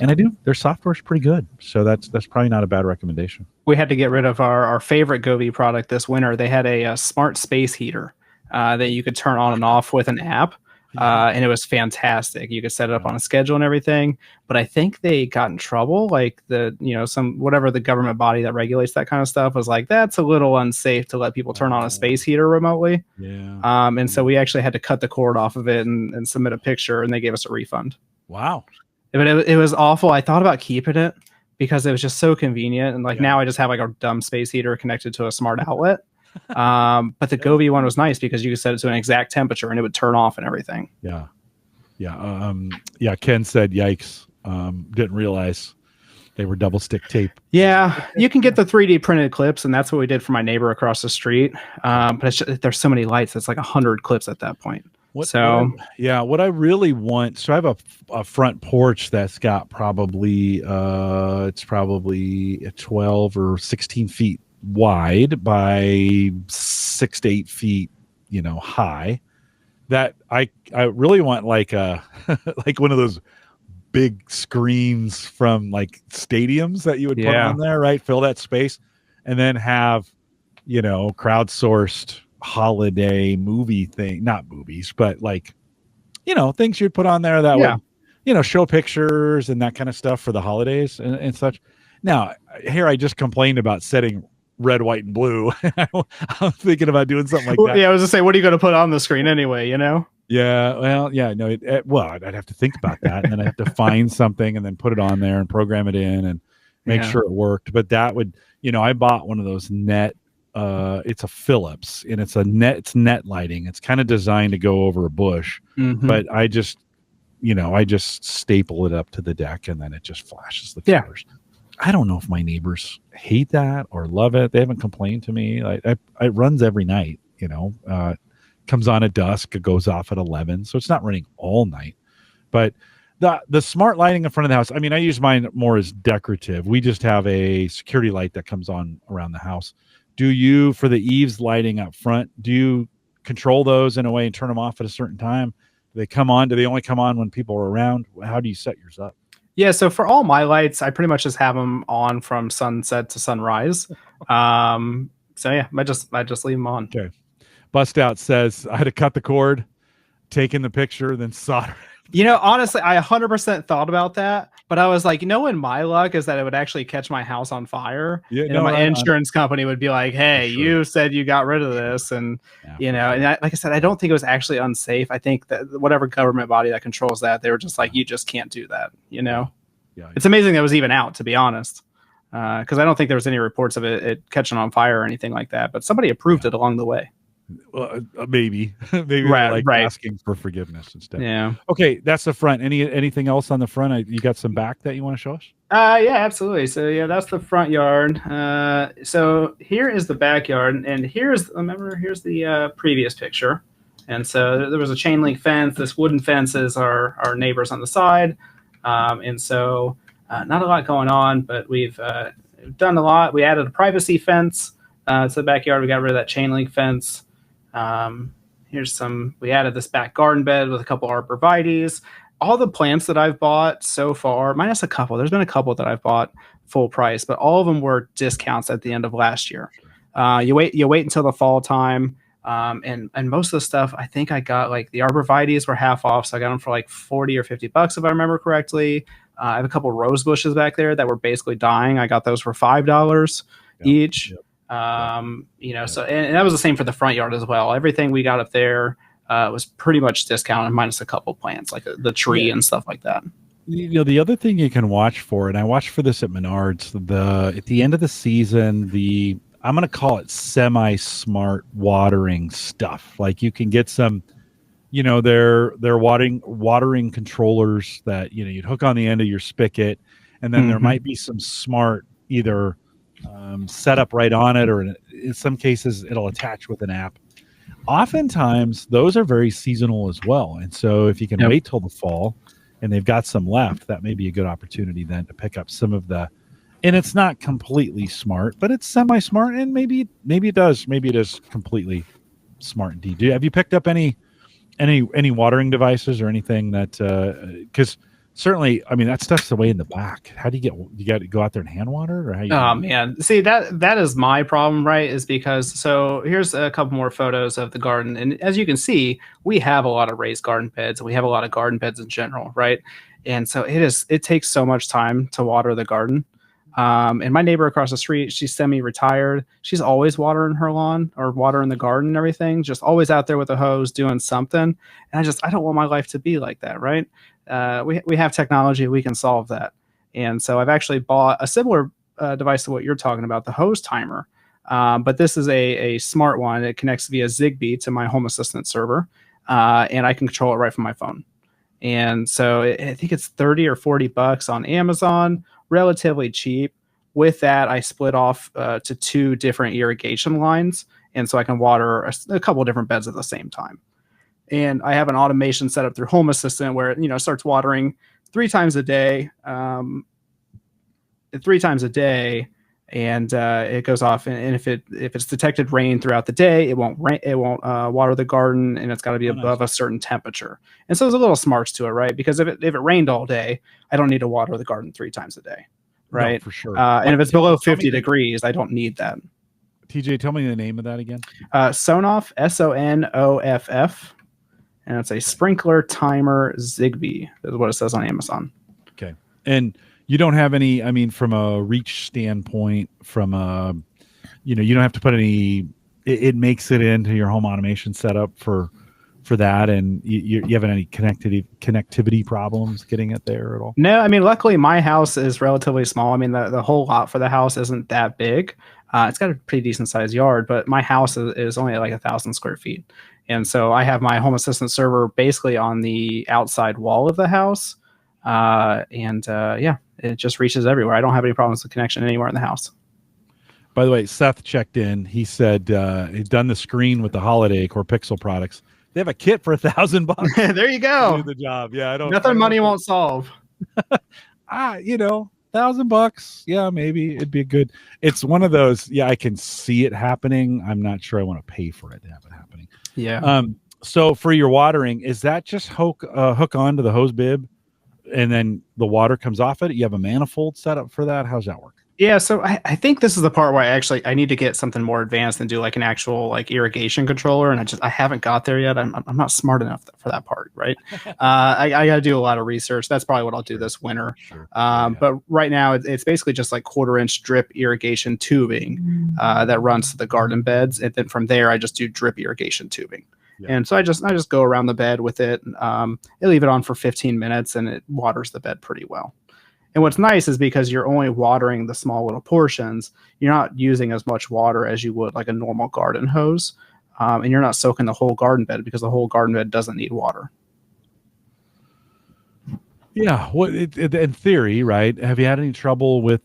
And their software is pretty good. So that's probably not a bad recommendation. We had to get rid of our favorite Govee product this winter. They had a smart space heater that you could turn on and off with an app. And it was fantastic. You could set it up on a schedule and everything. But I think they got in trouble. Like whatever the government body that regulates that kind of stuff was like, that's a little unsafe to let people turn on a space heater remotely. And so we actually had to cut the cord off of it and submit a picture, and they gave us a refund. Wow. But it was awful. I thought about keeping it, because it was just so convenient. And like now I just have like a dumb space heater connected to a smart outlet. But the Govee one was nice because you could set it to an exact temperature and it would turn off and everything. Yeah. Ken said, "Yikes! Didn't realize they were double stick tape." Yeah, you can get the 3D printed clips, and that's what we did for my neighbor across the street. But there's so many lights; it's like 100 clips at that point. What I really want. So I have a front porch that's got probably it's probably 12 or 16 feet wide by 6 to 8 feet, high. That I really want like a like one of those big screens from like stadiums that you would put on there, right? Fill that space, and then have crowdsourced holiday movie thing, not movies, but like things you'd put on there that would show pictures and that kind of stuff for the holidays and such. Now here I just complained about setting red, white, and blue. I'm thinking about doing something like that. Yeah, I was gonna say, what are you going to put on the screen anyway? Yeah, well, yeah, no. I'd have to think about that, and then I have to find something, and then put it on there, and program it in, and make sure it worked. But that would, I bought one of those net. It's a Philips, and it's net lighting. It's kind of designed to go over a bush, but I just staple it up to the deck, and then it just flashes the colors. I don't know if my neighbors hate that or love it. They haven't complained to me. It runs every night, comes on at dusk, it goes off at 11. So it's not running all night. But the smart lighting in front of the house, I mean, I use mine more as decorative. We just have a security light that comes on around the house. Do you, for the eaves lighting up front, do you control those in a way and turn them off at a certain time? Do they come on? Do they only come on when people are around? How do you set yours up? Yeah, so for all my lights, I pretty much just have them on from sunset to sunrise. So yeah, I just leave them on. Okay. Bust Out says, I had to cut the cord, taking the picture, then solder. Honestly, I 100% thought about that, but I was like, in my luck is that it would actually catch my house on fire. Yeah, my insurance company would be like, hey, you said you got rid of this. And, and like I said, I don't think it was actually unsafe. I think that whatever government body that controls that, they were just like, you just can't do that. Yeah. It's amazing that it was even out, to be honest. Because I don't think there was any reports of it catching on fire or anything like that, but somebody approved it along the way. Well, maybe right. Asking for forgiveness instead. Yeah. Okay, that's the front. Anything else on the front? You got some back that you want to show us? Yeah, absolutely. So yeah, that's the front yard. So here is the backyard, and here's the previous picture. And so there was a chain link fence. This wooden fence is our neighbors on the side, and so not a lot going on, but we've done a lot. We added a privacy fence to the backyard. We got rid of that chain link fence. We added this back garden bed with a couple arborvitaes. All the plants that I've bought so far, minus a couple, there's been a couple that I've bought full price, but all of them were discounts at the end of last year. You wait until the fall time. And most of the stuff, I think I got like the arborvitaes were half off. So I got them for like 40 or 50 bucks, if I remember correctly. I have a couple rose bushes back there that were basically dying. I got those for $5 each. Yep. So and that was the same for the front yard as well. Everything we got up there was pretty much discounted minus a couple plants like the tree and stuff like that. The other thing you can watch for, and I watched for this at Menards, at the end of the season, I'm going to call it semi-smart watering stuff. Like you can get some, they're watering controllers that, you'd hook on the end of your spigot, and then there might be some smart either set up right on it, or in some cases it'll attach with an app. Oftentimes those are very seasonal as well, and so if you can wait till the fall and they've got some left, that may be a good opportunity then to pick up some of the, and it's not completely smart, but it's semi-smart, and maybe it is completely smart indeed. Have you picked up any watering devices or anything that because certainly, I mean, that stuff's away in the back. How do you got to go out there and hand water it, or how you? Oh man, see that is my problem, right? Is because so here's a couple more photos of the garden, and as you can see, we have a lot of raised garden beds, and we have a lot of garden beds in general, right? And so it takes so much time to water the garden. And my neighbor across the street, she's semi-retired. She's always watering her lawn or watering the garden and everything, just always out there with a hose doing something. And I don't want my life to be like that, right? We have technology, we can solve that. And so I've actually bought a similar device to what you're talking about, the hose timer. But this is a smart one. It connects via Zigbee to my Home Assistant server, and I can control it right from my phone. And so I think it's 30 or 40 bucks on Amazon, relatively cheap. With that, I split off to 2 different irrigation lines, and so I can water a couple of different beds at the same time. And I have an automation set up through Home Assistant where it starts watering 3 times a day, and it goes off. And if it's detected rain throughout the day, it won't water the garden, and it's got to be above a certain temperature. And so there's a little smarts to it, right? Because if it rained all day, I don't need to water the garden 3 times a day, right? No, for sure. And if it's below 50 degrees, I don't need that. TJ, tell me the name of that again. Sonoff, Sonoff, and it's a sprinkler timer Zigbee, is what it says on Amazon. Okay. And you don't have any, I mean, from a reach standpoint, from a, you don't have to put any, it makes it into your home automation setup for that. And you haven't any connectivity problems getting it there at all? No, I mean, luckily my house is relatively small. I mean, the whole lot for the house isn't that big. It's got a pretty decent sized yard, but my house is only like 1,000 square feet. And so I have my Home Assistant server basically on the outside wall of the house. It just reaches everywhere. I don't have any problems with connection anywhere in the house. By the way, Seth checked in. He said he'd done the screen with the Holiday Core Pixel products. They have a kit for $1,000. There you go. Do the job. Yeah, I don't. Nothing money won't solve. $1,000. Yeah, maybe it'd be good. It's one of those. Yeah, I can see it happening. I'm not sure I want to pay for it to have it happening. Yeah. So for your watering, is that just hook onto the hose bib, and then the water comes off it? You have a manifold set up for that? How's that work? Yeah, so I think this is the part where I need to get something more advanced and do like an actual like irrigation controller, and I haven't got there yet. I'm not smart enough for that part, right? I got to do a lot of research. That's probably what I'll do this winter. Sure. But right now it's basically just like 1/4-inch drip irrigation tubing that runs to the garden beds, and then from there I just do drip irrigation tubing. Yeah. And so I just go around the bed with it. I leave it on for 15 minutes, and it waters the bed pretty well. And what's nice is because you're only watering the small little portions, you're not using as much water as you would like a normal garden hose. And you're not soaking the whole garden bed because the whole garden bed doesn't need water. Yeah. Well, in theory, right? Have you had any trouble with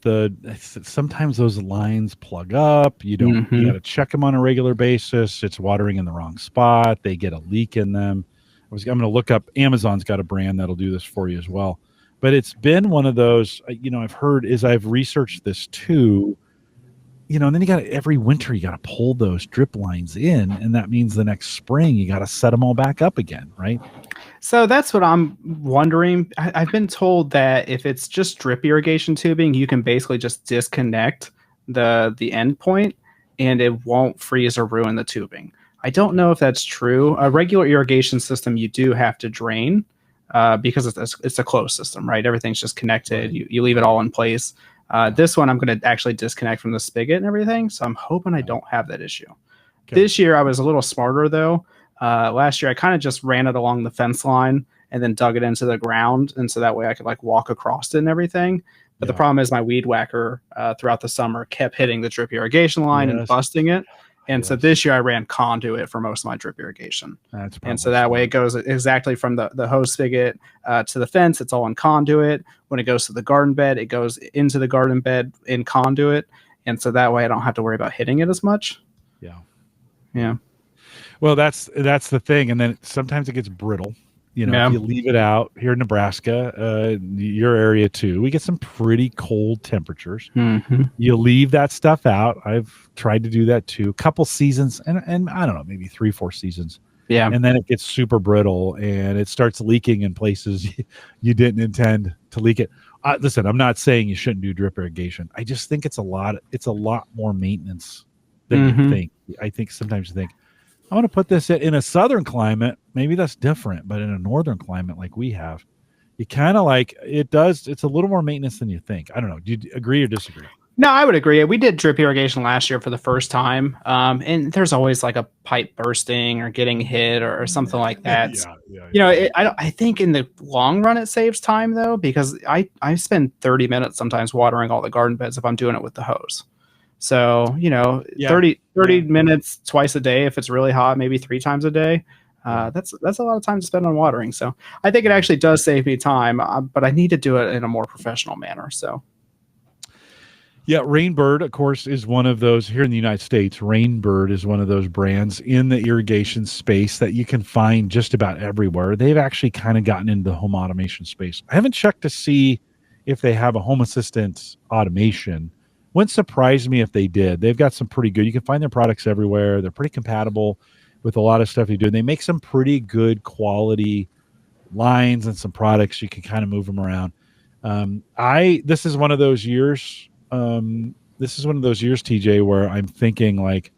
sometimes those lines plug up? You got to check them on a regular basis. It's watering in the wrong spot. They get a leak in them. I'm going to look up, Amazon's got a brand that'll do this for you as well. But it's been one of those, I've researched this too, and then every winter you got to pull those drip lines in, and that means the next spring you got to set them all back up again, right? So that's what I'm wondering. I've been told that if it's just drip irrigation tubing, you can basically just disconnect the end point and it won't freeze or ruin the tubing. I don't know if that's true. A regular irrigation system, you do have to drain. Because it's a closed system, right? Everything's just connected. You leave it all in place. This one, I'm going to actually disconnect from the spigot and everything. So I'm hoping I don't have that issue. Okay. This year, I was a little smarter, though. Last year, I kind of just ran it along the fence line and then dug it into the ground. And so that way I could like walk across it and everything. But the problem is my weed whacker throughout the summer kept hitting the drip irrigation line and busting it. And so this year I ran conduit for most of my drip irrigation. And so that way it goes exactly from the hose spigot to the fence. It's all in conduit. When it goes to the garden bed, it goes into the garden bed in conduit. And so that way I don't have to worry about hitting it as much. Yeah. Yeah. Well, that's the thing. And then sometimes it gets brittle. If you leave it out here in Nebraska, your area too, we get some pretty cold temperatures. You leave that stuff out. I've tried to do that too. A couple seasons, and I don't know, maybe 3-4 seasons. Yeah. And then it gets super brittle and it starts leaking in places you didn't intend to leak it. Listen, I'm not saying you shouldn't do drip irrigation. I just think it's a lot more maintenance than you think. I think sometimes you think, I want to put this in a southern climate. Maybe that's different, but in a northern climate like we have, you kind of like it does. It's a little more maintenance than you think. I don't know. Do you agree or disagree? No, I would agree. We did drip irrigation last year for the first time, and there's always like a pipe bursting or getting hit or something like that. I think in the long run it saves time though, because I spend 30 minutes sometimes watering all the garden beds if I'm doing it with the hose. So 30 minutes twice a day if it's really hot, maybe 3 times a day. That's a lot of time to spend on watering. So I think it actually does save me time, but I need to do it in a more professional manner. So. Yeah, Rainbird, of course, is one of those here in the United States. Rainbird is one of those brands in the irrigation space that you can find just about everywhere. They've actually kind of gotten into the home automation space. I haven't checked to see if they have a home assistant automation. Wouldn't surprise me if they did. They've got some pretty good. You can find their products everywhere. They're pretty compatible with a lot of stuff they do. And they make some pretty good quality lines and some products. You can kind of move them around. This is one of those years. TJ, where I'm thinking like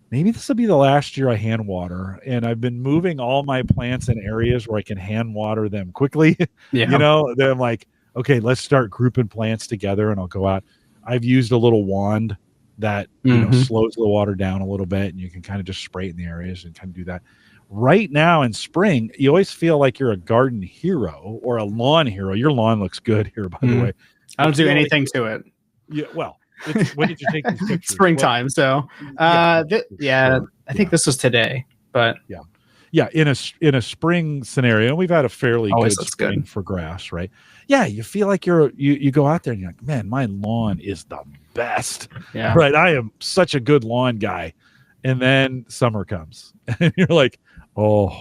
maybe this will be the last year I hand water, and I've been moving all my plants in areas where I can hand water them quickly. Yeah. Then I'm like, okay, let's start grouping plants together, and I'll go out. I've used a little wand that slows the water down a little bit, and you can kind of just spray it in the areas and kind of do that. Right now in spring, you always feel like you're a garden hero or a lawn hero. Your lawn looks good here, by the way. I don't do anything to it. Yeah, well, when did you take these pictures? Springtime. Well, I think this was today, but in a spring scenario, we've had a fairly good spring for grass, right? Yeah, you feel like you go out there and you're like, man, my lawn is the best. Yeah, right. I am such a good lawn guy, and then summer comes, and you're like, oh,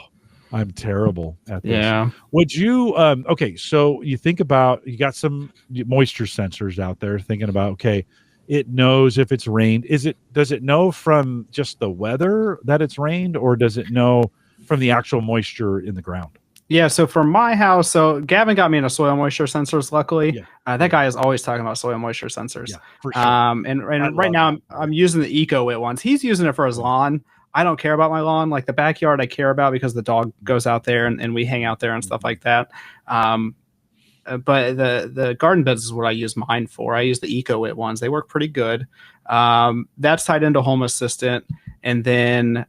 I'm terrible at this. Yeah. Would you, okay, so you think about, you got some moisture sensors out there thinking about, okay, it knows if it's rained. Does it know from just the weather that it's rained, or does it know from the actual moisture in the ground? Yeah, so for my house, so Gavin got me into soil moisture sensors, luckily. Yeah. That guy is always talking about soil moisture sensors. Yeah, for sure. And right now I'm using the EcoWit ones. He's using it for his lawn. I don't care about my lawn. Like the backyard I care about because the dog goes out there and we hang out there and stuff like that. But the garden beds is what I use mine for. I use the EcoWit ones. They work pretty good. That's tied into Home Assistant. And then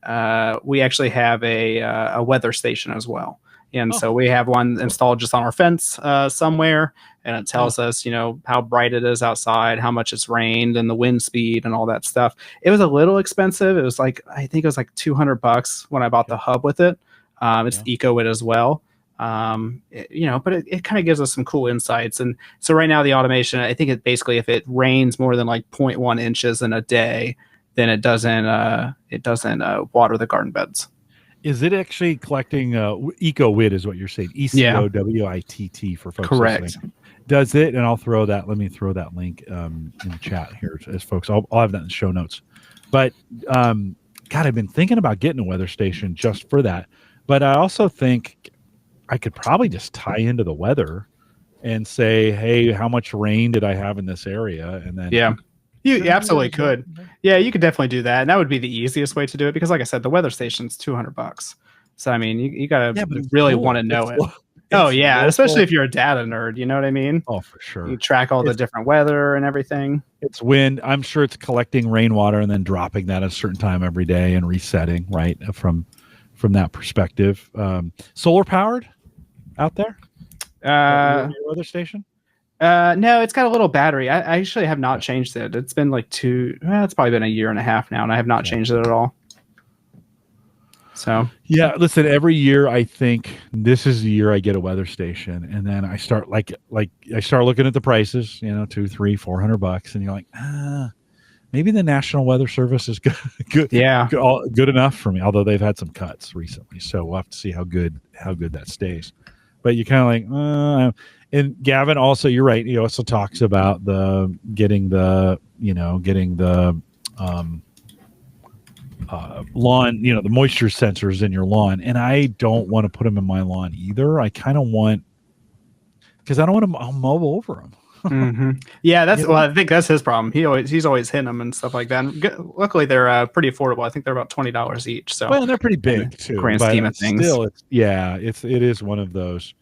we actually have a weather station as well. And so we have one installed just on our fence somewhere, and it tells us, how bright it is outside, how much it's rained, and the wind speed and all that stuff. It was a little expensive. It was I think it was like $200 when I bought the hub with it. It's EcoWit as well. But it kind of gives us some cool insights. And so right now the automation, I think it basically, if it rains more than like 0.1 inches in a day, then it doesn't water the garden beds. Is it actually collecting EcoWit is what you're saying? EcoWITT for folks. Correct. Listening. Does it? And let me throw that link in the chat here as folks. I'll have that in the show notes. But God, I've been thinking about getting a weather station just for that. But I also think I could probably just tie into the weather and say, hey, how much rain did I have in this area? And then you absolutely could. Yeah, you could definitely do that. And that would be the easiest way to do it because, like I said, the weather station's $200. So, I mean, you got to really want to know it. Oh, yeah. Especially if you're a data nerd. You know what I mean? Oh, for sure. You track all the different weather and everything. It's wind. I'm sure it's collecting rainwater and then dropping that at a certain time every day and resetting, right, from that perspective. Solar powered out there? Your weather station? No, it's got a little battery. I actually have not changed it. It's been it's probably been a year and a half now, and I have not changed it at all. So yeah, listen, every year I think this is the year I get a weather station, and then I start I start looking at the prices, $200, $300, $400, and you're like, maybe the National Weather Service is good, good enough for me. Although they've had some cuts recently, so we'll have to see how good that stays. But you kind of like, and Gavin also, you're right. He also talks about getting the lawn, the moisture sensors in your lawn. And I don't want to put them in my lawn either. I kind of want, because I don't want to mow over them. Mm-hmm. Yeah, I think that's his problem. He's always hitting them and stuff like that. And luckily, they're pretty affordable. I think they're about $20 each. So well, they're pretty big too. Grand scheme of things. Still, it is one of those.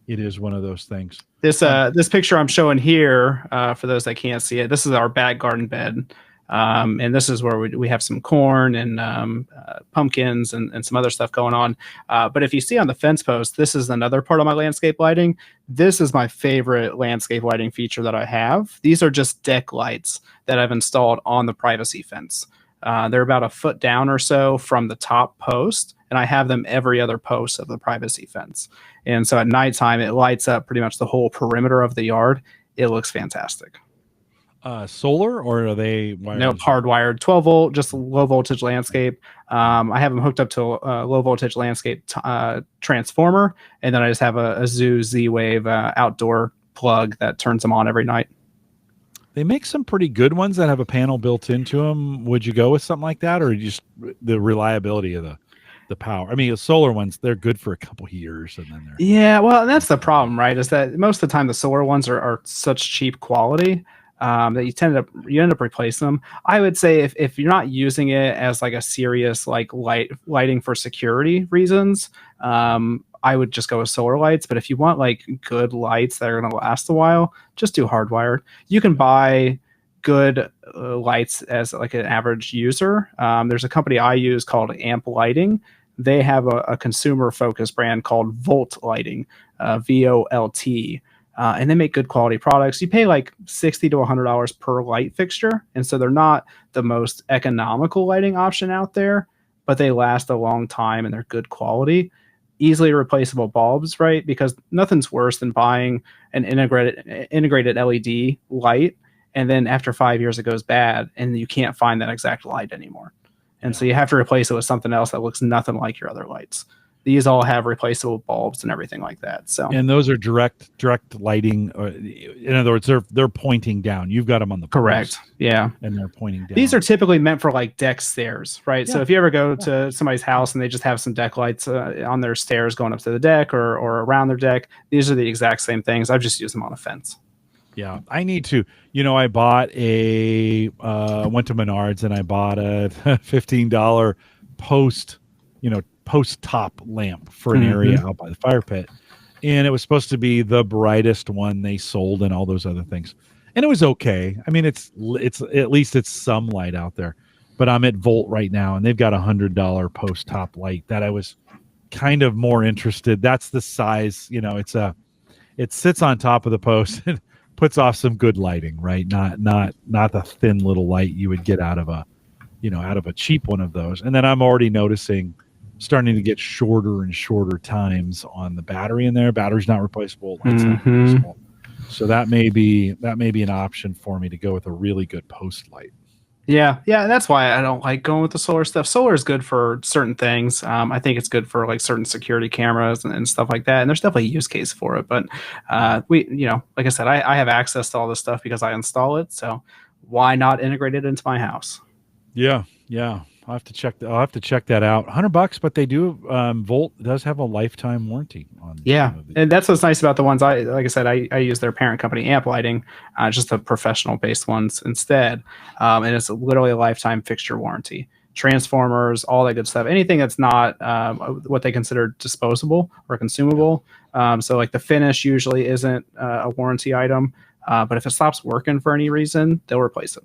It is one of those things. This picture I'm showing here, for those that can't see it, this is our back garden bed. And this is where we have some corn and pumpkins and some other stuff going on. But if you see on the fence post, this is another part of my landscape lighting. This is my favorite landscape lighting feature that I have. These are just deck lights that I've installed on the privacy fence. They're about a foot down or so from the top post, and I have them every other post of the privacy fence. And so at nighttime, it lights up pretty much the whole perimeter of the yard. It looks fantastic. Solar, or are they wired? No, hardwired, 12 volt, just low voltage landscape. I have them hooked up to a low voltage landscape transformer, and then I just have a Zoo Z-Wave outdoor plug that turns them on every night. They make some pretty good ones that have a panel built into them. Would you go with something like that, or just the reliability of the power? I mean, the solar ones, they're good for a couple of years, and then they're... Yeah, well, that's the problem, right? Is that most of the time the solar ones are such cheap quality that you end up replacing them. I would say if you're not using it as like a serious like lighting for security reasons, I would just go with solar lights. But if you want like good lights that are going to last a while, just do hardwired. You can buy good lights as like an average user. There's a company I use called Amp Lighting. They have a consumer focused brand called Volt Lighting, VOLT. And they make good quality products. You pay like $60 to $100 per light fixture. And so they're not the most economical lighting option out there, but they last a long time and they're good quality. Easily replaceable bulbs, right? Because nothing's worse than buying an integrated LED light, and then after 5 years it goes bad and you can't find that exact light anymore. And so you have to replace it with something else that looks nothing like your other lights. These all have replaceable bulbs and everything like that. So, and those are direct lighting. In other words, they're pointing down. You've got them on the correct, post, yeah, and they're pointing down. These are typically meant for like deck stairs, right? Yeah. So if you ever go to somebody's house and they just have some deck lights on their stairs going up to the deck or around their deck, these are the exact same things. I've just used them on a fence. Yeah, I need to. I bought went to Menards and I bought a $15 post top lamp for an area out by the fire pit, and it was supposed to be the brightest one they sold and all those other things, and it was okay. I mean, it's at least it's some light out there. But I'm at Volt right now, and they've got $100 post top light that I was kind of more interested. That's the size, it sits on top of the post and puts off some good lighting, right? Not the thin little light you would get out of a cheap one of those. And then I'm already noticing starting to get shorter and shorter times on the battery in there. Battery's not replaceable. Light's not replaceable. So that may be an option for me to go with a really good post light. Yeah. And that's why I don't like going with the solar stuff. Solar is good for certain things. I think it's good for like certain security cameras and stuff like that. And there's definitely a use case for it. But like I said, I have access to all this stuff because I install it. So why not integrate it into my house? Yeah. I'll have to check that out. $100, but they do. Volt does have a lifetime warranty on. Yeah, and that's what's nice about the ones I use their parent company Amp Lighting, just the professional based ones instead, and it's literally a lifetime fixture warranty. Transformers, all that good stuff. Anything that's not what they consider disposable or consumable. So like the finish usually isn't a warranty item, but if it stops working for any reason, they'll replace it.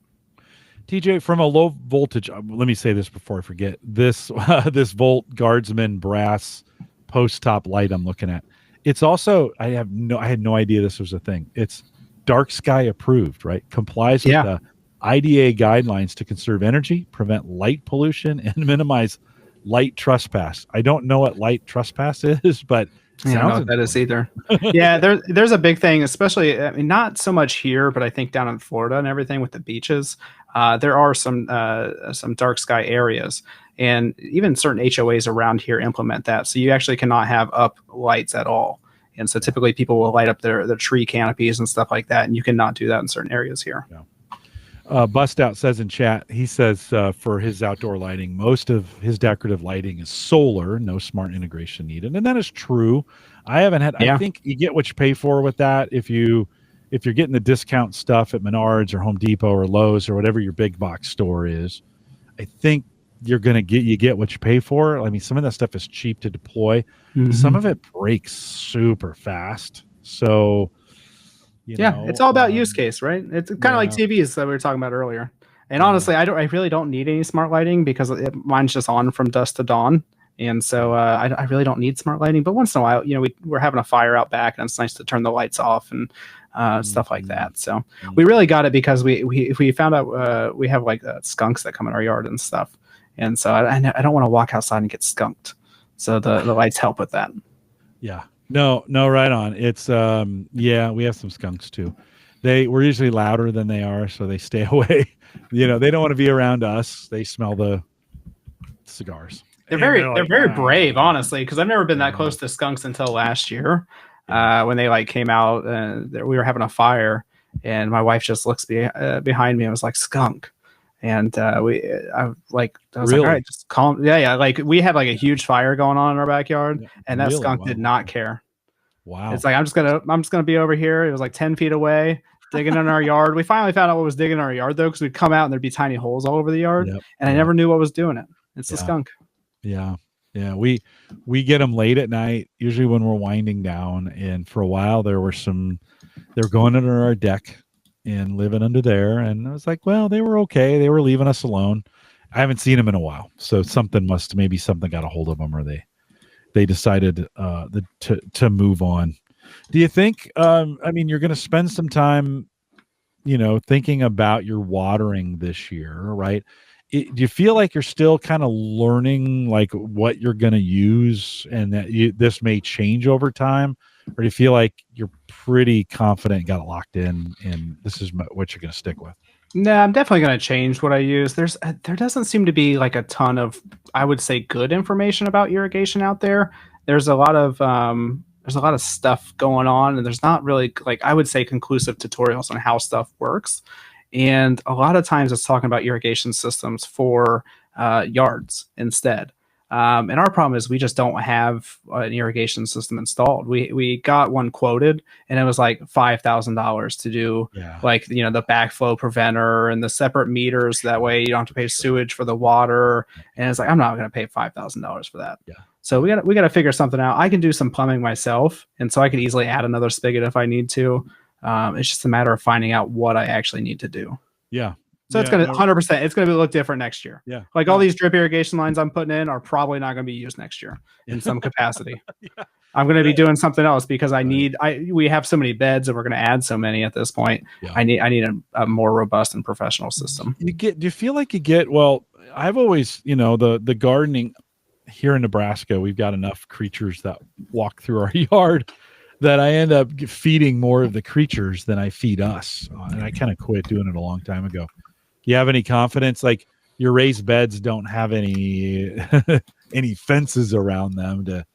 TJ, from a low voltage, let me say this before I forget. This this Volt Guardsman brass post top light I'm looking at. It's also I had no idea this was a thing. It's dark sky approved, right? Complies with the IDA guidelines to conserve energy, prevent light pollution, and minimize light trespass. I don't know what light trespass is, but I don't know what that is either. Yeah, there's a big thing, especially, I mean, not so much here, but I think down in Florida and everything with the beaches, there are some dark sky areas, and even certain HOAs around here implement that. So you actually cannot have up lights at all. And so typically people will light up their tree canopies and stuff like that, and you cannot do that in certain areas here. Yeah. Bust Out says in chat, he says for his outdoor lighting, most of his decorative lighting is solar, no smart integration needed. And that is true. I think you get what you pay for with that. If you're getting the discount stuff at Menards or Home Depot or Lowe's or whatever your big box store is, I think you get what you pay for. I mean, some of that stuff is cheap to deploy. Mhm. Some of it breaks super fast. So, it's all about use case, right? It's kind of like TVs that we were talking about earlier. And honestly, I really don't need any smart lighting because mine's just on from dusk to dawn. And so I really don't need smart lighting. But once in a while, we're having a fire out back, and it's nice to turn the lights off and stuff like that. So we really got it because we found out we have like skunks that come in our yard and stuff. And so I don't want to walk outside and get skunked. So the lights help with that. Yeah. No, right on. It's we have some skunks too. We're usually louder than they are, so they stay away. They don't want to be around us. They smell the cigars. They're very brave, honestly, because I've never been that close to skunks until last year, when they came out. We were having a fire, and my wife just looks behind me and was like, "Skunk," and I was like, "All right, just calm." Yeah. Like we had like a huge fire going on in our backyard, and that skunk did not care. Wow. It's like I'm just gonna be over here. It was like 10 feet away, digging in our yard. We finally found out what was digging in our yard though, because we'd come out and there'd be tiny holes all over the yard, and I never knew what was doing it. It's the skunk. Yeah. We get them late at night, usually when we're winding down. And for a while they were going under our deck and living under there. And I was like, well, they were okay. They were leaving us alone. I haven't seen them in a while. So something got a hold of them, or they decided to move on. Do you think, you're going to spend some time, thinking about your watering this year, right? Do you feel like you're still kind of learning like what you're going to use, and that this may change over time? Or do you feel like you're pretty confident, got it locked in, and this is what you're going to stick with? No, I'm definitely going to change what I use. There doesn't seem to be like a ton of, I would say, good information about irrigation out there. There's a lot of stuff going on, and there's not really, like, I would say, conclusive tutorials on how stuff works. And a lot of times it's talking about irrigation systems for yards instead. And our problem is we just don't have an irrigation system installed. We got one quoted, and it was like $5,000 to do the backflow preventer and the separate meters. That way you don't have to pay sewage for the water. And it's like, I'm not going to pay $5,000 for that. Yeah. So we got to figure something out. I can do some plumbing myself, and so I could easily add another spigot if I need to. It's just a matter of finding out what I actually need to do. Yeah. So it's going to 100%. It's going to look different next year. Yeah. Like all these drip irrigation lines I'm putting in are probably not going to be used next year in some capacity. I'm going to be doing something else because we have so many beds, and we're going to add so many at this point. Yeah. I need a more robust and professional system. Do you feel like well, I've always, the gardening here in Nebraska, we've got enough creatures that walk through our yard that I end up feeding more of the creatures than I feed us. And I kind of quit doing it a long time ago. Do you have any confidence? Like your raised beds don't have any any fences around them to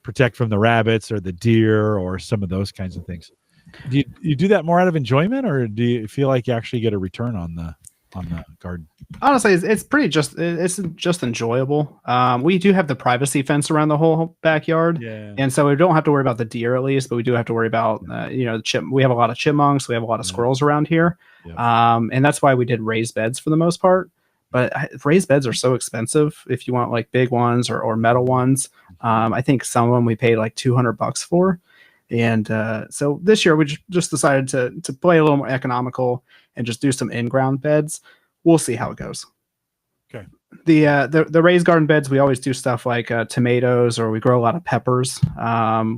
protect from the rabbits or the deer or some of those kinds of things. Do you do that more out of enjoyment, or do you feel like you actually get a return on the garden? Honestly, it's just enjoyable. We do have the privacy fence around the whole backyard, and so we don't have to worry about the deer, at least, but we do have to worry about we have a lot of chipmunks, we have a lot of squirrels around here, and that's why we did raised beds for the most part. But raised beds are so expensive if you want like big ones or metal ones. I think some of them we paid like $200 for. And so this year we just decided to play a little more economical and just do some in-ground beds. We'll see how it goes. Okay. The raised garden beds, we always do stuff like tomatoes, or we grow a lot of peppers.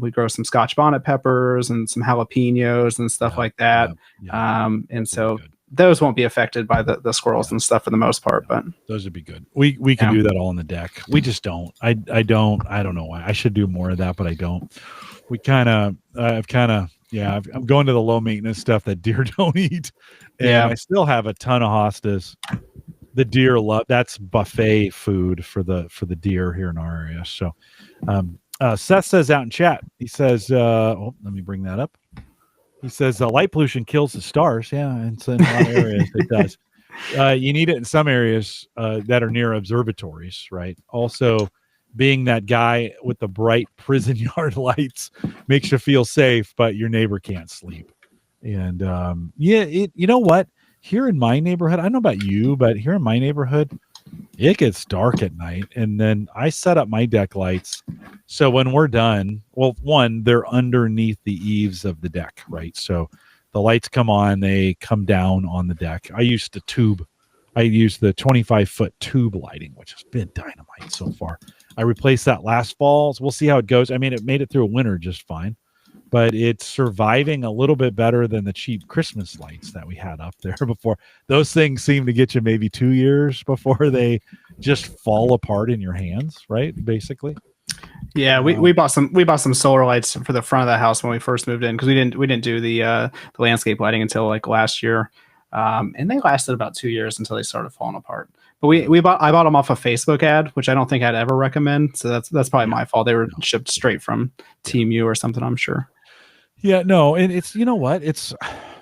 We grow some Scotch bonnet peppers and some jalapenos and stuff like that. And so those won't be affected by the squirrels and stuff for the most part, but those would be good. We can do that all on the deck. We just don't. I don't know why. I should do more of that, but I don't. We I'm going to the low maintenance stuff that deer don't eat. And I still have a ton of hostas. The deer that's buffet food for the deer here in our area. So Seth says out in chat, he says, let me bring that up. He says light pollution kills the stars. Yeah, and so in a lot of areas it does. You need it in some areas that are near observatories, right? Also, being that guy with the bright prison yard lights makes you feel safe, but your neighbor can't sleep. And you know what? Here in my neighborhood, I don't know about you, but here in my neighborhood, it gets dark at night. And then I set up my deck lights. So when we're done, well, one, they're underneath the eaves of the deck, right? So the lights come on, they come down on the deck. I used the 25-foot tube lighting, which has been dynamite so far. I replaced that last fall. So we'll see how it goes. I mean, it made it through a winter just fine, but it's surviving a little bit better than the cheap Christmas lights that we had up there before. Those things seem to get you maybe 2 years before they just fall apart in your hands, right? Basically. Yeah, we bought some solar lights for the front of the house when we first moved in, because we didn't do the landscape lighting until like last year, and they lasted about 2 years until they started falling apart. But I bought them off a Facebook ad, which I don't think I'd ever recommend. So that's probably my fault. They were shipped straight from TMU or something, I'm sure. Yeah, no, and it's, you know what? It's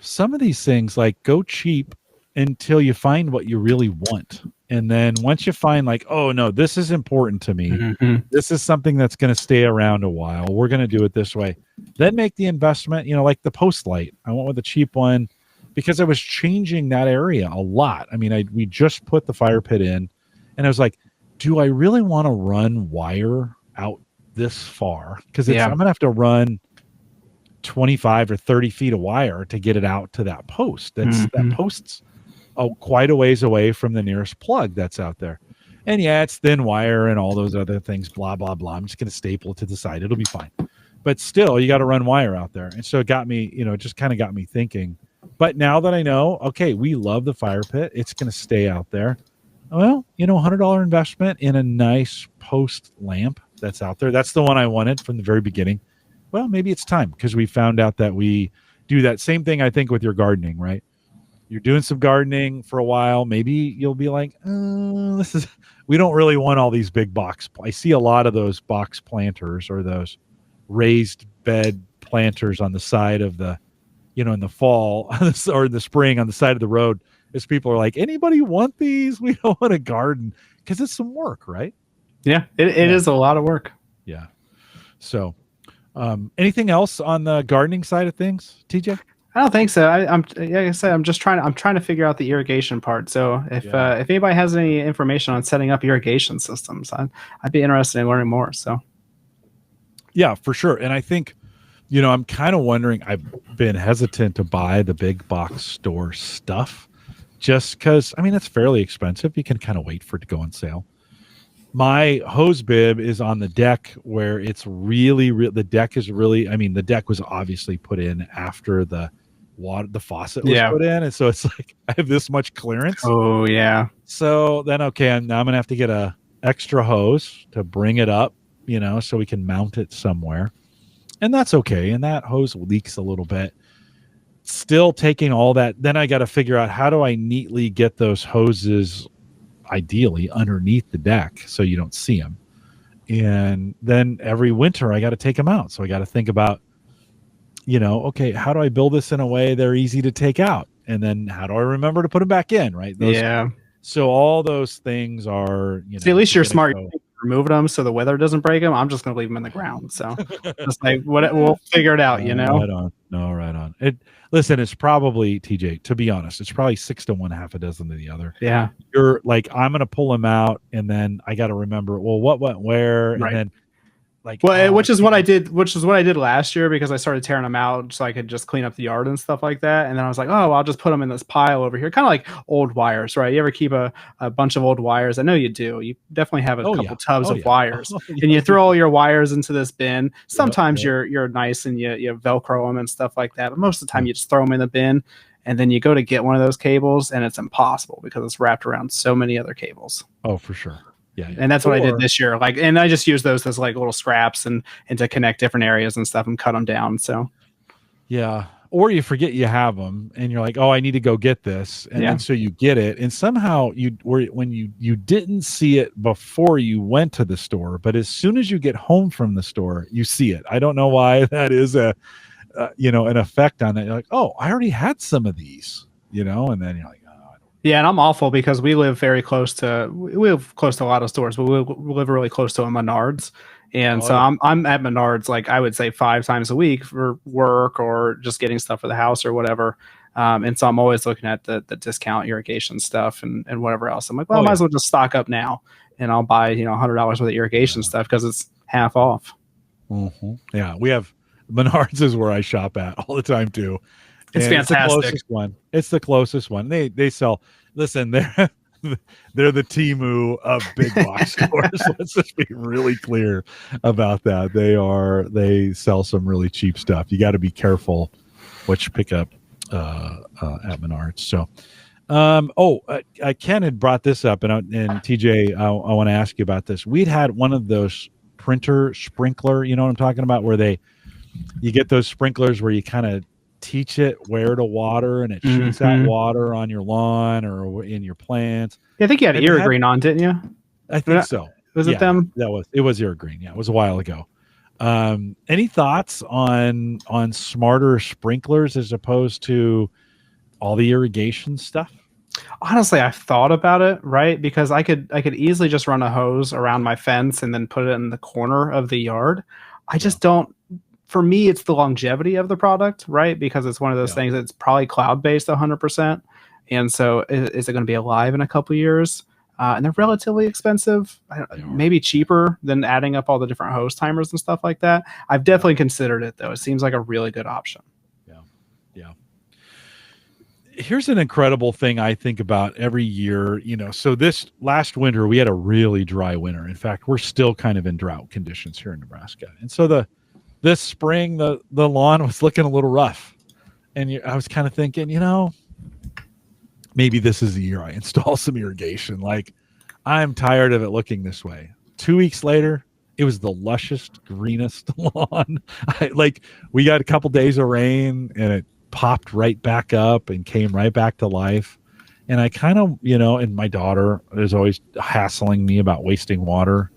some of these things, like, go cheap until you find what you really want. And then once you find, like, oh no, this is important to me. Mm-hmm. This is something that's going to stay around a while. We're going to do it this way. Then make the investment, like the post light. I went with a cheap one because I was changing that area a lot. I mean, we just put the fire pit in, and I was like, do I really want to run wire out this far? Because I'm going to have to run 25 or 30 feet of wire to get it out to that post. That post's quite a ways away from the nearest plug that's out there. And yeah, it's thin wire and all those other things, blah, blah, blah. I'm just going to staple it to the side. It'll be fine. But still, you got to run wire out there. And so it got me, it just kind of got me thinking. But now that I know, okay, we love the fire pit, it's going to stay out there. Well, $100 investment in a nice post lamp that's out there. That's the one I wanted from the very beginning. Well, maybe it's time, because we found out that we do that same thing, I think, with your gardening, right? You're doing some gardening for a while. Maybe you'll be like, we don't really want all these big box. I see a lot of those box planters, or those raised bed planters on the side of the, in the fall or in the spring on the side of the road, as people are like, anybody want these? We don't want to garden, because it's some work, right? Yeah, it is a lot of work. Yeah. So, anything else on the gardening side of things, TJ? I don't think so. Like I said, I'm trying to figure out the irrigation part. So if anybody has any information on setting up irrigation systems, I'd be interested in learning more. So yeah, for sure. And I think, I'm kind of wondering, I've been hesitant to buy the big box store stuff just because, it's fairly expensive. You can kind of wait for it to go on sale. My hose bib is on the deck where it's really, the deck is really, the deck was obviously put in after the faucet was put in. And so it's like, I have this much clearance. Oh yeah. So then, okay, now I'm going to have to get a extra hose to bring it up, so we can mount it somewhere. And that's okay. And that hose leaks a little bit. Still taking all that. Then I got to figure out, how do I neatly get those hoses ideally underneath the deck so you don't see them. And then every winter I got to take them out. So I got to think about, okay, how do I build this in a way they're easy to take out? And then how do I remember to put them back in? Right. So all those things are, See, at least you're smart. Removing them so the weather doesn't break them. I'm just going to leave them in the ground. So just like we'll figure it out, Right on. No, right on. Listen, it's probably, TJ, to be honest, it's probably 6 to 1, half a dozen to the other. Yeah. You're like, I'm going to pull them out, and then I got to remember, well, what went where? Right. And then which is what I did last year, because I started tearing them out so I could just clean up the yard and stuff like that. And then I was like, oh, I'll just put them in this pile over here. Kind of like old wires, right? You ever keep a bunch of old wires? I know you do. You definitely have a couple tubs of wires. And you throw all your wires into this bin. Sometimes you're nice and you Velcro them and stuff like that. But most of the time you just throw them in the bin, and then you go to get one of those cables and it's impossible because it's wrapped around so many other cables. Oh, for sure. Yeah. And that's what I did this year. And I just use those as like little scraps and to connect different areas and stuff and cut them down. So, yeah. Or you forget you have them and you're like, oh, I need to go get this. And then so you get it. And somehow when you didn't see it before you went to the store, but as soon as you get home from the store, you see it. I don't know why that is an effect on it. You're like, oh, I already had some of these, and then you're like, yeah, and I'm awful because we live close to a lot of stores, but we live really close to a Menards. And I'm at Menards, like I would say 5 times a week for work or just getting stuff for the house or whatever. And so I'm always looking at the discount irrigation stuff and whatever else. I'm like, well, I Oh, might yeah. as well just stock up now, and I'll buy $100 worth of irrigation stuff because it's half off. Yeah, we have Menards is where I shop at all the time too. It's And fantastic. It's the closest one. It's the closest one. They sell. Listen, they're the Temu of big box stores. Let's just be really clear about that. They sell some really cheap stuff. You got to be careful what you pick up at Menards. So, Ken had brought this up, and TJ, I want to ask you about this. We'd had one of those printer sprinkler. You know what I'm talking about? Where you get those sprinklers where you kind of teach it where to water, and it shoots out water on your lawn or in your plants. Yeah, I think you had Irrigreen on, didn't you? I think so. Was it them? It was Irrigreen. Yeah, it was a while ago. Any thoughts on smarter sprinklers as opposed to all the irrigation stuff? Honestly, I've thought about it, right? Because I could easily just run a hose around my fence and then put it in the corner of the yard. I just don't. For me, it's the longevity of the product, right? Because it's one of those things that's probably cloud-based 100%. And so is it going to be alive in a couple of years? And they're relatively expensive, maybe cheaper than adding up all the different hose timers and stuff like that. I've definitely considered it, though. It seems like a really good option. Yeah. Here's an incredible thing I think about every year. So this last winter, we had a really dry winter. In fact, we're still kind of in drought conditions here in Nebraska. And so this spring, the lawn was looking a little rough. And I was kind of thinking, maybe this is the year I install some irrigation. Like, I'm tired of it looking this way. 2 weeks later, it was the lushest, greenest lawn. We got a couple days of rain, and it popped right back up and came right back to life. And I kind of, and my daughter is always hassling me about wasting water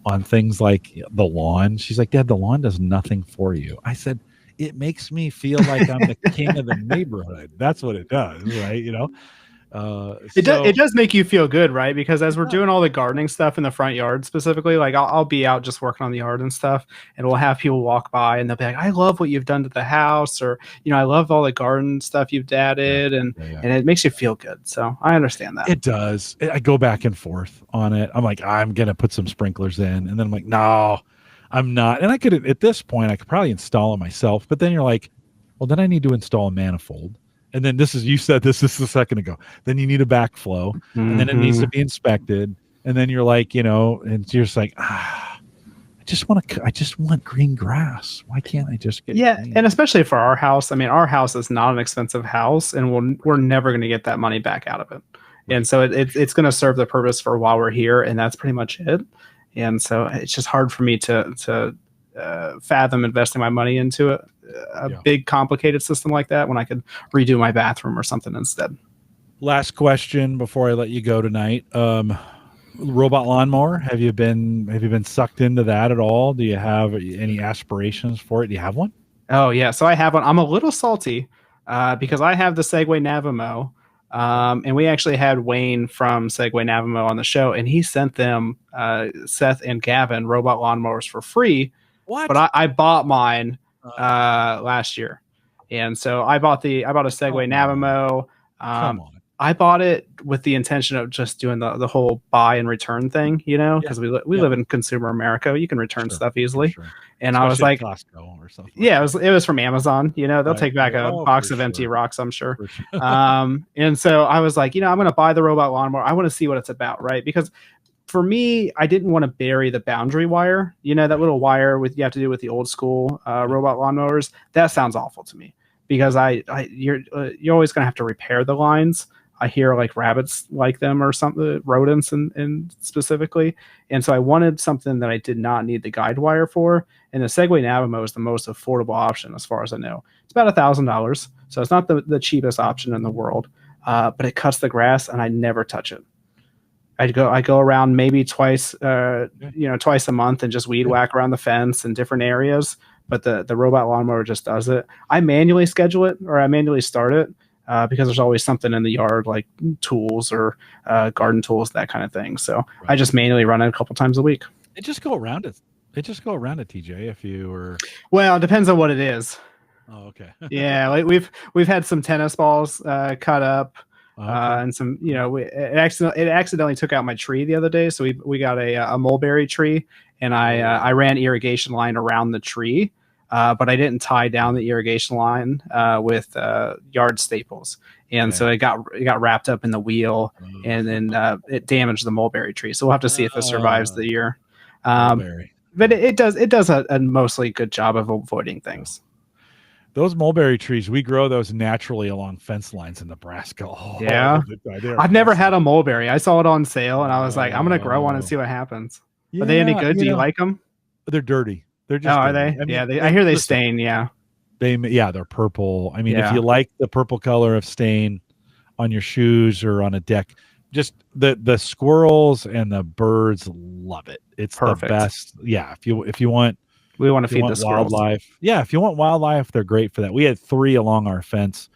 on things like the lawn. She's like, Dad, the lawn does nothing for you. I said, it makes me feel like I'm the king of the neighborhood. That's what it does, right? It does make you feel good, right? Because as we're doing all the gardening stuff in the front yard specifically, like I'll be out just working on the yard and stuff, and we'll have people walk by and they'll be like, I love what you've done to the house, or I love all the garden stuff you've added, and it makes you feel good. So I understand that. It does. I go back and forth on it. I'm like, I'm gonna put some sprinklers in, and then I'm like, no, I'm not. And I could, at this point, I could probably install it myself, but then you're like, well, then I need to install a manifold. And then you said this a second ago. Then you need a backflow, and then it needs to be inspected. And then you're like, and you're just like, I just want green grass. Why can't I just get green? And especially for our house. I mean, our house is not an expensive house, and we're never going to get that money back out of it. Right. And so it's going to serve the purpose for while we're here, and that's pretty much it. And so it's just hard for me to fathom investing my money into a big complicated system like that when I could redo my bathroom or something instead. Last question before I let you go tonight. Robot lawnmower, have you been sucked into that at all? Do you have any aspirations for it? Do you have one? Oh yeah, so I have one. I'm a little salty because I have the Segway Navimo, and we actually had Wayne from Segway Navimo on the show, and he sent them Seth and Gavin robot lawnmowers for free. What? But I bought mine last year, and so I bought a Segway Navimo. Come on. I bought it with the intention of just doing the whole buy and return thing, because we live in consumer America. You can return stuff easily. Sure. And especially I was like, Costco or something. Yeah, it was from Amazon. They'll take back a box of empty rocks, I'm sure. And so I was like, I'm going to buy the robot lawnmower. I want to see what it's about, right? Because for me, I didn't want to bury the boundary wire. That little wire you have to do with the old school robot lawnmowers. That sounds awful to me because you're always going to have to repair the lines. I hear like rabbits like them or something, rodents and specifically. And so I wanted something that I did not need the guide wire for. And the Segway Navimo is the most affordable option as far as I know. It's about $1,000. So it's not the cheapest option in the world, but it cuts the grass and I never touch it. I go around maybe twice a month and just weed whack around the fence in different areas. But the robot lawnmower just does it. I manually schedule it or I manually start it. Because there's always something in the yard like tools or garden tools, that kind of thing. So I just manually run it a couple times a week. They just go around it, TJ, if you were... Well, it depends on what it is. Oh, okay. Yeah, like we've had some tennis balls cut up. Okay. And some, it accidentally took out my tree the other day. So we got a mulberry tree, and I ran irrigation line around the tree, but I didn't tie down the irrigation line with yard staples, and so it got wrapped up in the wheel, and then it damaged the mulberry tree. So we'll have to see if it survives the year. Mulberry. But it does a mostly good job of avoiding things. Those mulberry trees, we grow those naturally along fence lines in Nebraska. Oh, yeah. I've never had a mulberry. I saw it on sale, and I was like, I'm going to grow one and see what happens. Yeah, are they any good? Do you like them? They're dirty. They're just are dirty. they? I mean, I hear they stain, yeah. They're purple. I mean, if you like the purple color of stain on your shoes or on a deck, just the squirrels and the birds love it. It's perfect. The best. Yeah, if you want, we want to feed the squirrels. Wildlife. Yeah, if you want wildlife, they're great for that. We had 3 along our fence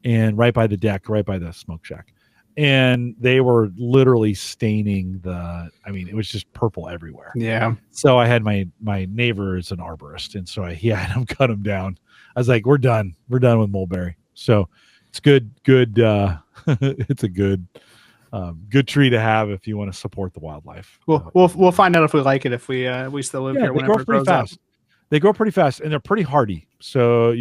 and right by the deck, right by the smoke shack. And they were literally staining it was just purple everywhere. Yeah. So I had my neighbor is an arborist, and so he had him cut them down. I was like, we're done with mulberry. So it's good. It's a good tree to have if you want to support the wildlife. We'll find out if we like it if we still live here. Whenever it grows fast. They grow pretty fast, and they're pretty hardy. So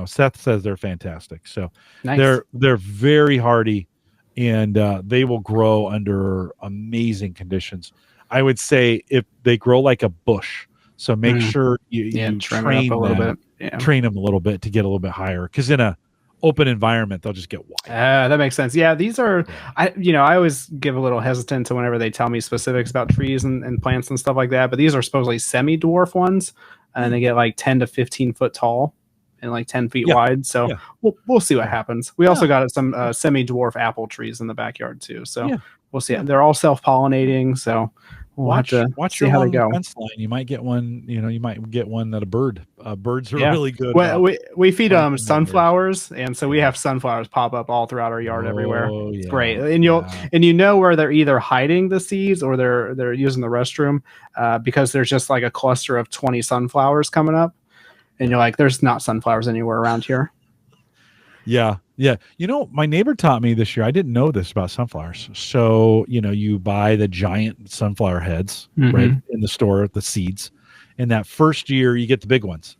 Seth says they're fantastic. So nice. They're very hardy, and they will grow under amazing conditions. I would say if they grow like a bush, so make sure you train them a little bit. Yeah. Train them a little bit to get a little bit higher, because in a open environment they'll just get wide. That makes sense. Yeah, these are I always give a little hesitant to whenever they tell me specifics about trees and plants and stuff like that, but these are supposedly semi-dwarf ones, and they get like 10 to 15 foot tall and like 10 feet wide. So we'll see what happens. We also got some semi-dwarf apple trees in the backyard too, so we'll see. They're all self-pollinating, so we'll have to see how they go. Fence line. You might get one. You might get one that birds are really good. Well, we feed them sunflowers, and so we have sunflowers pop up all throughout our yard everywhere. It's great, and where they're either hiding the seeds or they're using the restroom, because there's just like a cluster of 20 sunflowers coming up, and you're like, there's not sunflowers anywhere around here. Yeah. My neighbor taught me this year. I didn't know this about sunflowers. So, you buy the giant sunflower heads, right, in the store, the seeds. And that first year, you get the big ones.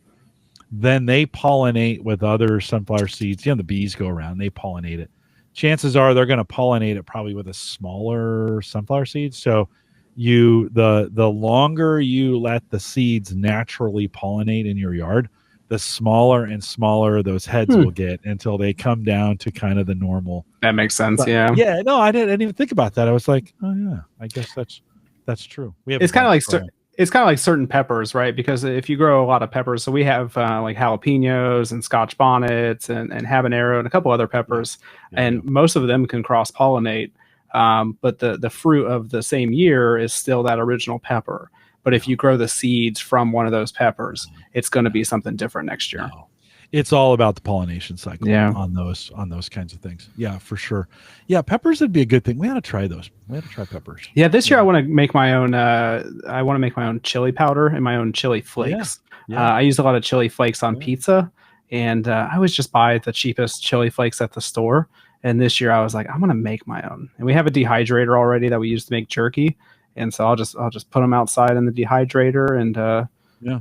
Then they pollinate with other sunflower seeds. The bees go around, they pollinate it. Chances are they're going to pollinate it probably with a smaller sunflower seed. So the longer you let the seeds naturally pollinate in your yard, the smaller and smaller those heads will get until they come down to kind of the normal. That makes sense. Yeah. No, I didn't even think about that. I was like, oh yeah, I guess that's true. It's kind of like certain peppers, right? Because if you grow a lot of peppers, so we have like jalapenos and Scotch bonnets and habanero and a couple other peppers, and most of them can cross pollinate. But the fruit of the same year is still that original pepper. But if you grow the seeds from one of those peppers, it's going to be something different next year. No. It's all about the pollination cycle on those kinds of things. Yeah, for sure. Yeah, peppers would be a good thing. We ought to try those. We ought to try peppers. Yeah, this year I want to make my own. I want to make my own chili powder and my own chili flakes. I use a lot of chili flakes on pizza, and I always just buy the cheapest chili flakes at the store. And this year I was like, I'm going to make my own. And we have a dehydrator already that we use to make jerky. And so I'll just put them outside in the dehydrator, and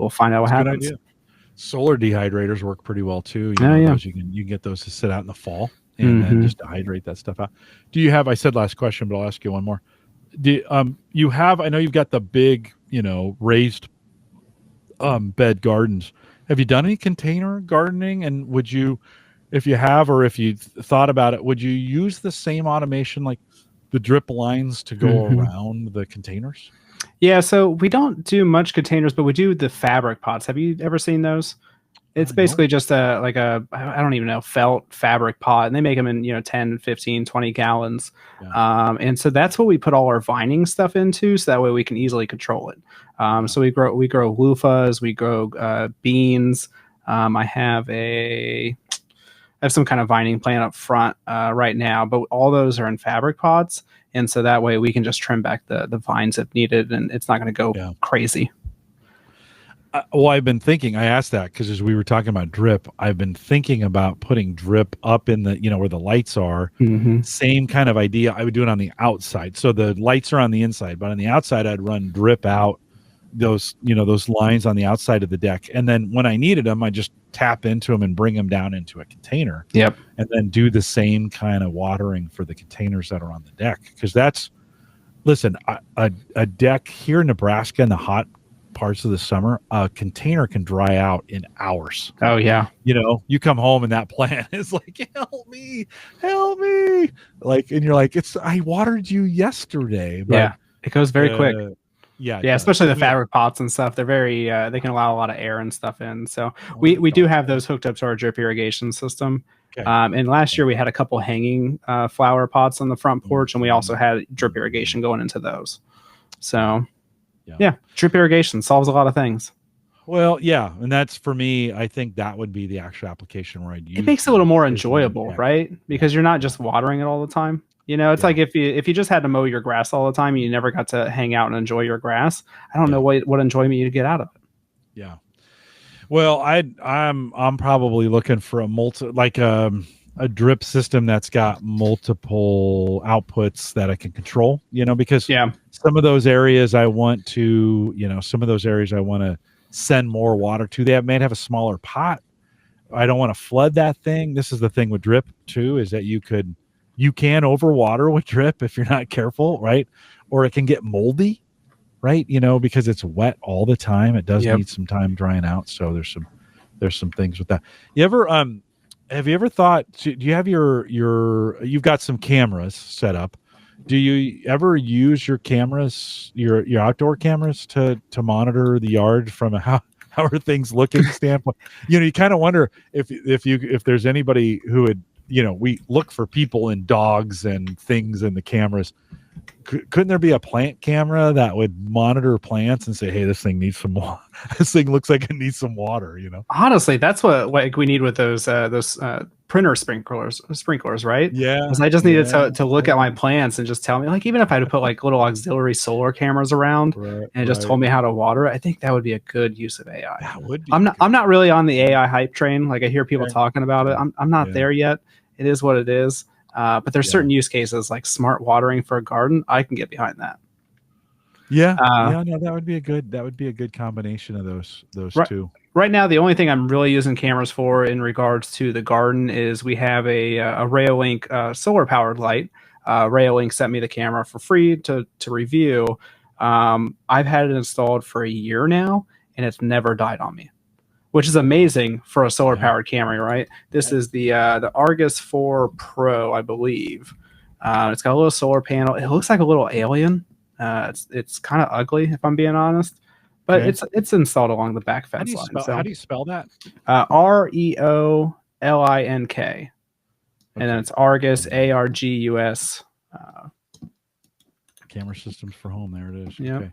we'll find out what happens. Solar dehydrators work pretty well too. You can get those to sit out in the fall and then just dehydrate that stuff out. Do you have? I said last question, but I'll ask you one more. You have? I know you've got the big, raised bed gardens. Have you done any container gardening? And would you, if you have, or if you thought about it, would you use the same automation like the drip lines to go around the containers? Yeah, so we don't do much containers, but we do the fabric pots. Have you ever seen those? It's basically just I don't even know, felt fabric pot, and they make them in 10, 15, 20 gallons. And so that's what we put all our vining stuff into, so that way we can easily control it. So we grow loofahs, we grow beans. I have some kind of vining plant up front right now, but all those are in fabric pots, and so that way we can just trim back the vines if needed, and it's not going to go crazy. Well, I've been thinking, I asked that because as we were talking about drip, I've been thinking about putting drip up in the, where the lights are. Mm-hmm. Same kind of idea. I would do it on the outside. So the lights are on the inside, but on the outside, I'd run drip out those, those lines on the outside of the deck. And then when I needed them, I just tap into them and bring them down into a container. Yep. And then do the same kind of watering for the containers that are on the deck. Because listen, a deck here in Nebraska in the hot parts of the summer, a container can dry out in hours. Oh yeah. You come home and that plant is like, help me. Like, and you're like, I watered you yesterday. But, yeah. It goes very quick. Yeah. Especially the fabric pots and stuff. They're very, they can allow a lot of air and stuff in. So we do have those hooked up to our drip irrigation system. Okay. And last year we had a couple hanging flower pots on the front porch, and we also had drip irrigation going into those. So yeah, drip irrigation solves a lot of things. Well, yeah, and that's for me. I think that would be the actual application where I'd use it. Makes it a little more enjoyable, right? Because you're not just watering it all the time. It's like if you just had to mow your grass all the time and you never got to hang out and enjoy your grass, I don't know what enjoyment you get out of it. Yeah. Well, I'm probably looking for a drip system that's got multiple outputs that I can control, because some of those areas I want to, send more water to. They may have a smaller pot. I don't want to flood that thing. This is the thing with drip too, is that you can overwater with drip if you're not careful, right? Or it can get moldy, right? Because it's wet all the time. It does need some time drying out. So there's some things with that. You ever have you ever thought, do you have you've got some cameras set up? Do you ever use your cameras, your outdoor cameras to monitor the yard from a how are things looking standpoint? You kind of wonder if there's anybody who would, we look for people and dogs and things in the cameras. Couldn't there be a plant camera that would monitor plants and say, hey, this thing needs some water. This thing looks like it needs some water, Honestly, that's what we need with those printer sprinklers, right? Yeah. Because I just needed to look at my plants and just tell me, like, even if I had to put like little auxiliary solar cameras around and it just told me how to water, I think that would be a good use of AI. That would be. I'm not really on the AI hype train. Like I hear people talking about it. I'm not there yet. It is what it is. But there's certain use cases like smart watering for a garden. I can get behind that. Yeah. That would be a good combination of those two. Right now, the only thing I'm really using cameras for in regards to the garden is we have a Raolink solar powered light. Raolink sent me the camera for free to review. I've had it installed for a year now, and it's never died on me, which is amazing for a solar powered camera, right? This is the Argus 4 Pro, I believe. It's got a little solar panel. It looks like a little alien. It's kind of ugly, if I'm being honest, but it's installed along the back fence line. How do you spell that? REOLINK, and then it's Argus, ARGUS. Camera systems for home. There it is. Yeah. Okay.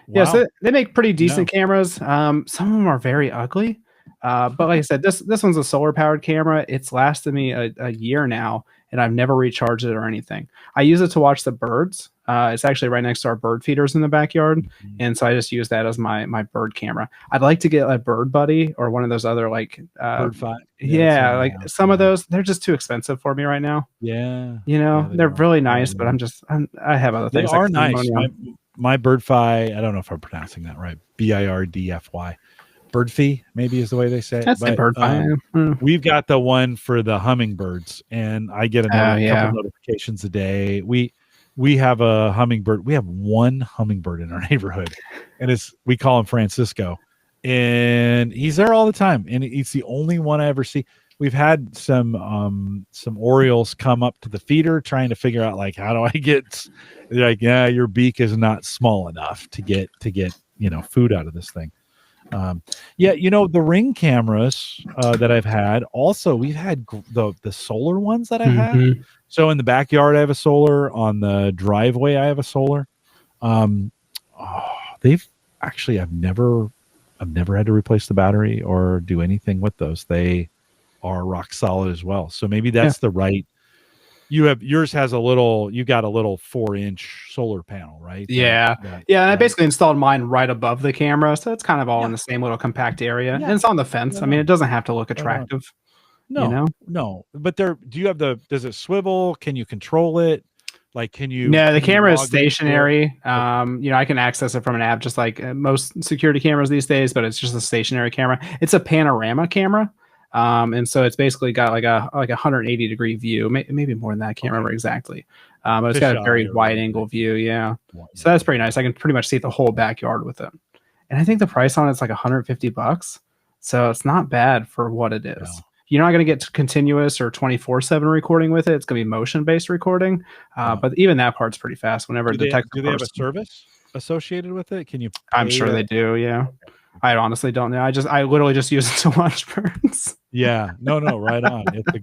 Wow. Yeah, so they make pretty decent cameras. Some of them are very ugly. But like I said, this one's a solar powered camera. It's lasted me a year now, and I've never recharged it or anything. I use it to watch the birds. It's actually right next to our bird feeders in the backyard. And so I just use that as my bird camera. I'd like to get a Bird Buddy or one of those other like Bird-Fi. Some of those, they're just too expensive for me right now. Yeah. They're really nice, but I have other things. They are nice. My Bird-Fi, I don't know if I'm pronouncing that right. BIRDFY. Bird-Fi, maybe is the way they say it. That's the Bird-Fi. We've got the one for the hummingbirds, and I get a couple notifications a day. We have a hummingbird. We have one hummingbird in our neighborhood, and we call him Francisco, and he's there all the time, and he's the only one I ever see. We've had some Orioles come up to the feeder trying to figure out, like, how do I get? They're like, yeah, your beak is not small enough to get food out of this thing. The Ring cameras that I've had. Also, we've had the solar ones that I have. So in the backyard, I have a solar. On the driveway, I have a solar. They've actually, I've never had to replace the battery or do anything with those. They are rock solid as well. So maybe that's the right yours has you got a little 4-inch solar panel, right? Yeah. And I basically installed mine right above the camera. So it's kind of all in the same little compact area. And it's on the fence. I mean, it doesn't have to look attractive. No. But does it swivel? Can you control it? Like, can you? No, the camera is stationary. I can access it from an app, just like most security cameras these days, but it's just a stationary camera. It's a panorama camera. And so it's basically got like a 180-degree view, maybe more than that. I can't remember exactly. But it's got a very wide angle view. Yeah. So that's pretty nice. I can pretty much see the whole backyard with it. And I think the price on it's like $150. So it's not bad for what it is. Yeah. You're not going to get continuous or 24/7 recording with it. It's going to be motion-based recording. But even that part's pretty fast. Whenever do they have a service associated with it? Can you? I'm sure they do. Yeah. I honestly don't know. I literally just use it to watch birds. Yeah. No, right on. That's a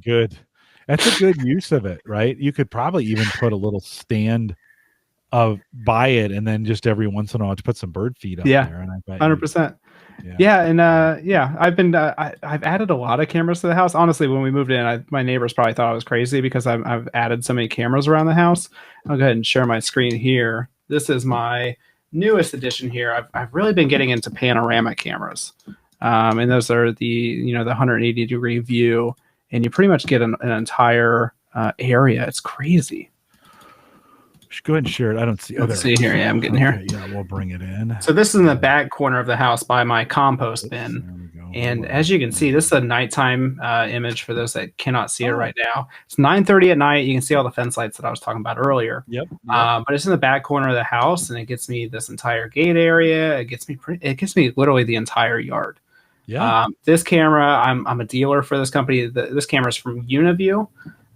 good use of it, right? You could probably even put a little stand by it, and then just every once in a while to put some bird feed up there. And I bet 100%. I've added a lot of cameras to the house. Honestly, when we moved in, my neighbors probably thought I was crazy because I've added so many cameras around the house. I'll go ahead and share my screen here. This is my newest addition here. I've really been getting into panoramic cameras, and those are the 180-degree view, and you pretty much get an entire area. It's crazy. Go ahead and share it. I don't see. Let's see here. Yeah, I'm getting here. Yeah, we'll bring it in. So this is in the back corner of the house by my compost bin. And as you can see, this is a nighttime image for those that cannot see it right now. It's 9:30 at night. You can see all the fence lights that I was talking about earlier. Yep. But it's in the back corner of the house, and it gets me this entire gate area. It gets me literally the entire yard. Yeah. This camera, I'm a dealer for this company. This camera is from Uniview,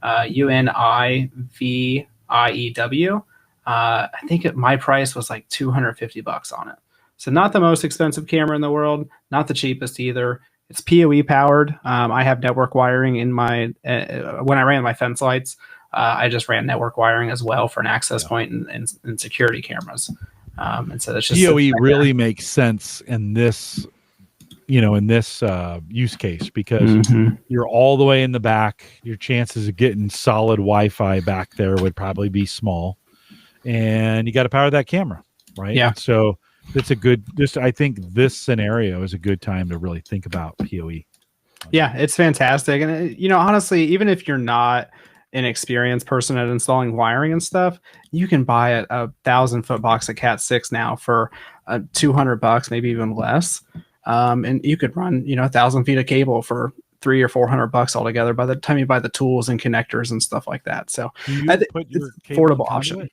UNIVIEW. I think my price was like $250 on it. So not the most expensive camera in the world, not the cheapest either. It's PoE powered. I have network wiring in my when I ran my fence lights. I just ran network wiring as well for an access point and security cameras. And so that's just PoE really makes sense in this use case because you're all the way in the back. Your chances of getting solid Wi-Fi back there would probably be small, and you got to power that camera, right? Yeah. So that's I think this scenario is a good time to really think about PoE. Yeah, it's fantastic. And honestly, even if you're not an experienced person at installing wiring and stuff, you can buy a 1,000-foot box of Cat 6 now for $200, maybe even less. And you could run 1,000 feet of cable for $300 or $400 altogether by the time you buy the tools and connectors and stuff like that. So it's affordable option.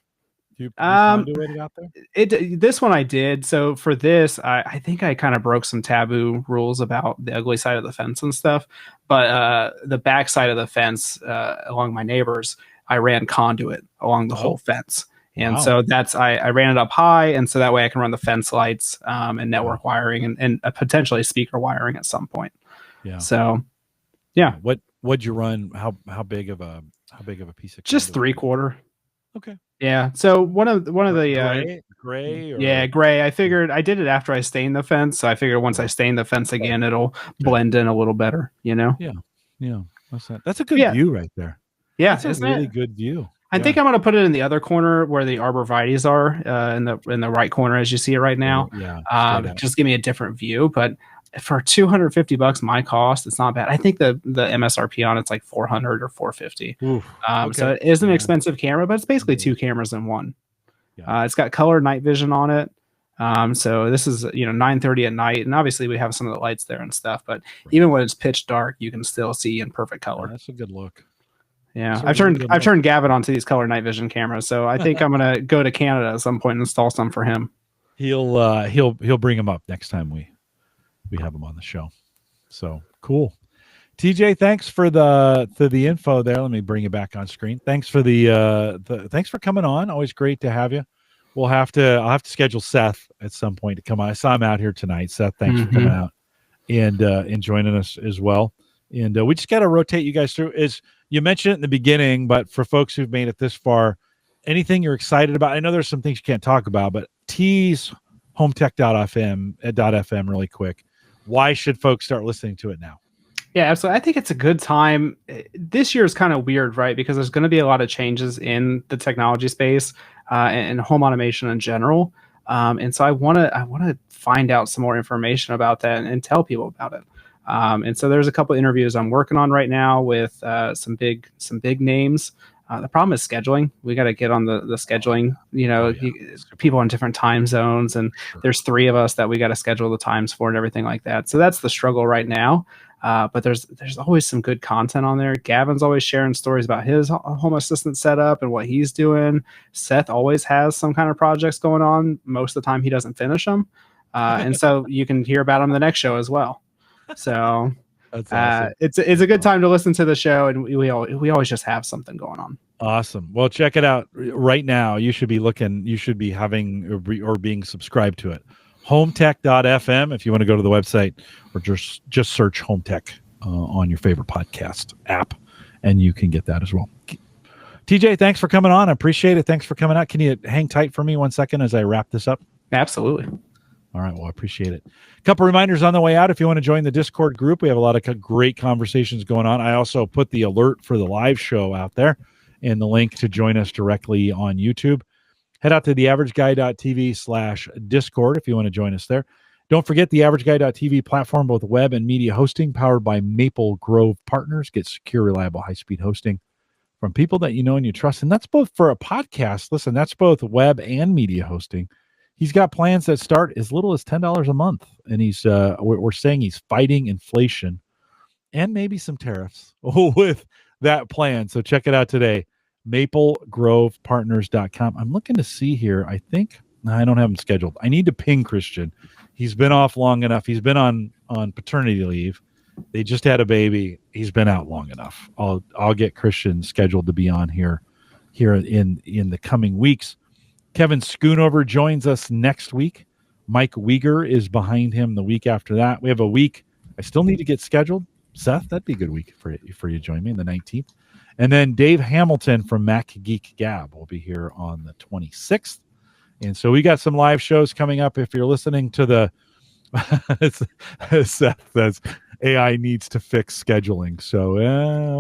Do you conduit it out there? This one I did. So for this, I think I kind of broke some taboo rules about the ugly side of the fence and stuff. But the back side of the fence along my neighbors, I ran conduit along the whole fence. And so I ran it up high, and so that way I can run the fence lights and network wiring and potentially speaker wiring at some point. Yeah. So, yeah. What'd you run? How big of a piece of? Just 3/4. Okay. Yeah. So one of the gray. Yeah, gray. I figured I did it after I stained the fence, so I figured once I stain the fence again, it'll blend in a little better. Yeah. That's a good view right there. Yeah, that's a really good view. I think I'm going to put it in the other corner where the arborvitaes are, in the right corner as you see it right now. Yeah. Just give me a different view. But for $250 my cost, it's not bad. I think the MSRP on it's like $400 or $450. Okay. So it is an expensive camera, but it's basically two cameras in one. Yeah. It's got color night vision on it. So this is 9:30 at night, and obviously we have some of the lights there and stuff. But even when it's pitch dark, you can still see in perfect color. That's a good look. Yeah, I've turned Gavin onto these color night vision cameras, so I think I'm gonna go to Canada at some point and install some for him. He'll bring them up next time we have him on the show. So cool, TJ. Thanks for the info there. Let me bring you back on screen. Thanks for thanks for coming on. Always great to have you. I'll have to schedule Seth at some point to come on. I saw him out here tonight. Seth, thanks for coming out and joining us as well. And we just got to rotate you guys through. As you mentioned it in the beginning, but for folks who've made it this far, anything you're excited about? I know there's some things you can't talk about, but tease hometech.fm really quick. Why should folks start listening to it now? Yeah, absolutely. I think it's a good time. This year is kind of weird, right? Because there's going to be a lot of changes in the technology space and home automation in general. And so I want to find out some more information about that and tell people about it. And so there's a couple interviews I'm working on right now with some big names. The problem is scheduling. We got to get on the scheduling. People in different time zones, and Sure. there's three of us that we got to schedule the times for and everything like that. So that's the struggle right now. But there's always some good content on there. Gavin's always sharing stories about his home assistant setup and what he's doing. Seth always has some kind of projects going on. Most of the time, he doesn't finish them, and so you can hear about him in the next show as well. So That's awesome. it's a good time to listen to the show, and we always just have something going on. Awesome. Well, check it out right now. You should be looking. You should be having or being subscribed to it. Hometech.fm if you want to go to the website, or just search Home Tech on your favorite podcast app, and you can get that as well. TJ, thanks for coming on. I appreciate it. Thanks for coming out. Can you hang tight for me 1 second as I wrap this up? Absolutely. All right. Well, I appreciate it. A couple reminders on the way out. If you want to join the Discord group, we have a lot of great conversations going on. I also put the alert for the live show out there and the link to join us directly on YouTube. Head out to theaverageguy.tv/Discord if you want to join us there. Don't forget the AverageGuy.tv platform, both web and media hosting, powered by Maple Grove Partners. Get secure, reliable, high-speed hosting from people that you know and you trust. And that's both for a podcast. Listen, that's both web and media hosting. He's got plans that start as little as $10 a month. And he's we're saying he's fighting inflation and maybe some tariffs with that plan. So check it out today. MapleGrovePartners.com. I'm looking to see here. I think I don't have him scheduled. I need to ping Christian. He's been off long enough. He's been on paternity leave. They just had a baby. He's been out long enough. I'll get Christian scheduled to be on here in the coming weeks. Kevin Schoonover joins us next week. Mike Uyghur is behind him the week after that. We have a week. I still need to get scheduled. Seth, that'd be a good week for you to join me on the 19th. And then Dave Hamilton from Mac Geek Gab will be here on the 26th. And so we got some live shows coming up. If you're listening to the Seth says AI needs to fix scheduling. So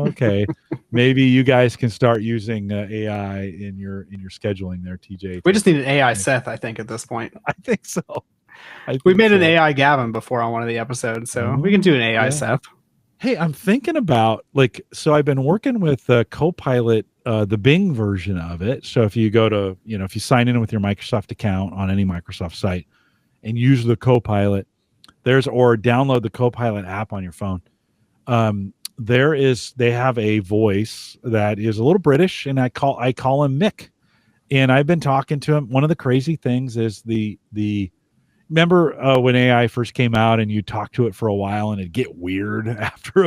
okay, maybe you guys can start using AI in your scheduling there, TJ. We just need an AI Seth, I think, at this point. I think so. We made an AI Gavin before on one of the episodes, so we can do an AI Seth. Hey, I'm thinking about so I've been working with Copilot, the Bing version of it. So if you go to, if you sign in with your Microsoft account on any Microsoft site and use the Copilot, or download the Copilot app on your phone. They have a voice that is a little British, and I call him Mick. And I've been talking to him. One of the crazy things is remember when AI first came out and you talk to it for a while and it'd get weird after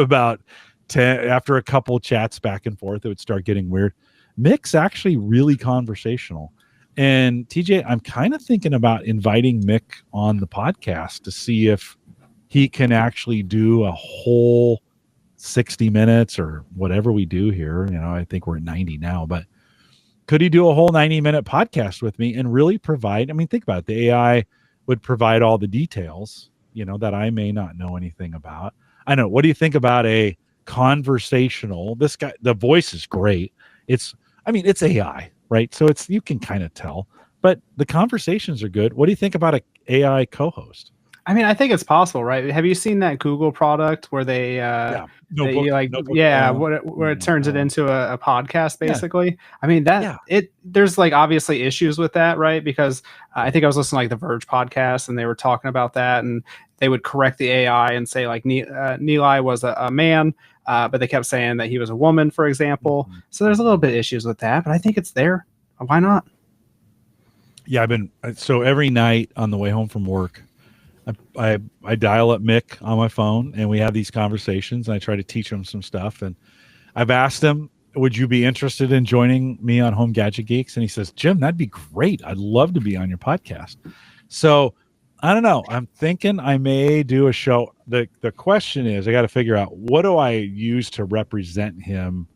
a couple chats back and forth, it would start getting weird. Mick's actually really conversational. And TJ, I'm kind of thinking about inviting Mick on the podcast to see if he can actually do a whole 60 minutes or whatever we do here. I think we're at 90 now, but could he do a whole 90-minute podcast with me and really provide, think about it, the AI would provide all the details, that I may not know anything about. I know. What do you think about a conversational, this guy, the voice is great. It's AI, right? So you can kind of tell, but the conversations are good. What do you think about an AI co-host? I think it's possible, right? Have you seen that Google product where they where it turns it into a podcast, basically? Yeah. There's obviously issues with that, right? Because I think I was listening to the Verge podcast and they were talking about that, and they would correct the AI and say Neeli was a man, but they kept saying that he was a woman, for example. Mm-hmm. So there's a little bit of issues with that, but I think it's there. Why not? Yeah, so every night on the way home from work, I dial up Mick on my phone and we have these conversations, and I try to teach him some stuff. And I've asked him, would you be interested in joining me on Home Gadget Geeks? And he says, Jim, that'd be great. I'd love to be on your podcast. So I don't know. I'm thinking I may do a show. The question is, I got to figure out, what do I use to represent him,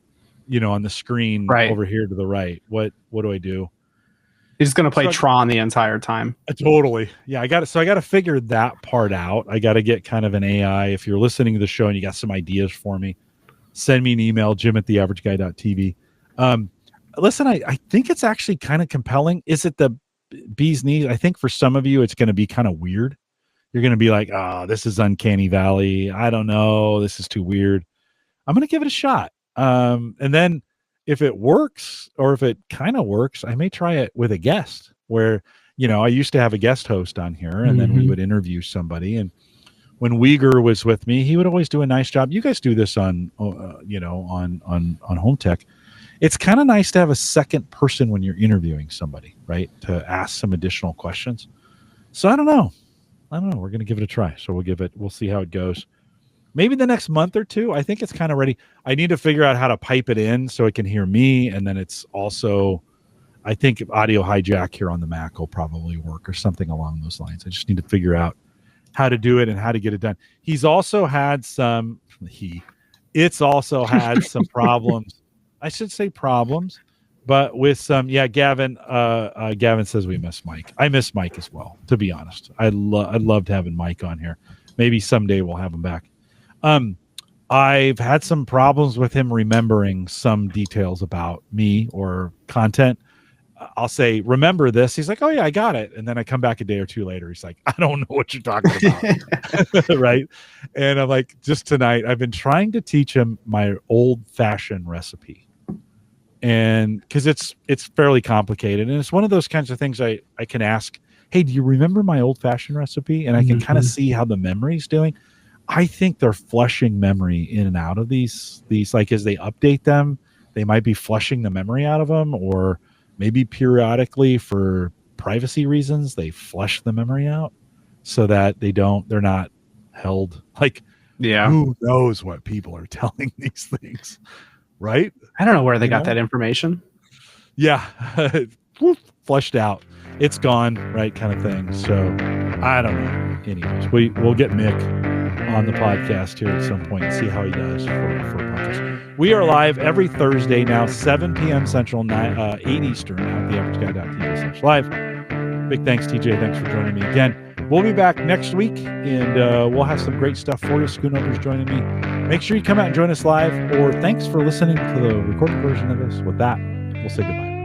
on the screen over here to the right? What do I do? He's going to play Tron the entire time. Totally. Yeah, I got to figure that part out. I got to get kind of an AI. If you're listening to the show and you got some ideas for me, send me an email, jim@theaverageguy.tv. Listen, I think it's actually kind of compelling. Is it the bee's knees? I think for some of you, it's going to be kind of weird. You're going to be like, oh, this is uncanny valley. I don't know. This is too weird. I'm going to give it a shot. And then if it works, or if it kind of works, I may try it with a guest where, I used to have a guest host on here, and then we would interview somebody. And when Uyghur was with me, he would always do a nice job. You guys do this on Home Tech. It's kind of nice to have a second person when you're interviewing somebody, right? To ask some additional questions. So I don't know. We're going to give it a try. So we'll see how it goes. Maybe the next month or two. I think it's kind of ready. I need to figure out how to pipe it in so it can hear me. And then it's also, I think audio hijack here on the Mac will probably work or something along those lines. I just need to figure out how to do it and how to get it done. It's also had some problems. I should say problems, but with some, Gavin says we miss Mike. I miss Mike as well, to be honest. I loved having Mike on here. Maybe someday we'll have him back. I've had some problems with him remembering some details about me or content. I'll say, remember this. He's like, oh yeah, I got it. And then I come back a day or two later. He's like, I don't know what you're talking about. Right. And I'm like, just tonight, I've been trying to teach him my old fashioned recipe. And because it's fairly complicated. And it's one of those kinds of things I can ask, hey, do you remember my old fashioned recipe? And I can kind of see how the memory's doing. I think they're flushing memory in and out of these, like as they update them, they might be flushing the memory out of them, or maybe periodically for privacy reasons, they flush the memory out so that they're not held. Like, who knows what people are telling these things, right? I don't know where they got that information. Yeah. Flushed out. It's gone, right? Kind of thing. So I don't know. Anyways, we'll get Mick on the podcast here at some point and see how he does for podcast. We are live every Thursday now, 7 p.m. Central, 8 Eastern at theaverageguy.tv/live. Big thanks, TJ. Thanks for joining me again. We'll be back next week, and we'll have some great stuff for you. Schoonover's joining me. Make sure you come out and join us live, or thanks for listening to the recorded version of this. With that, we'll say goodbye.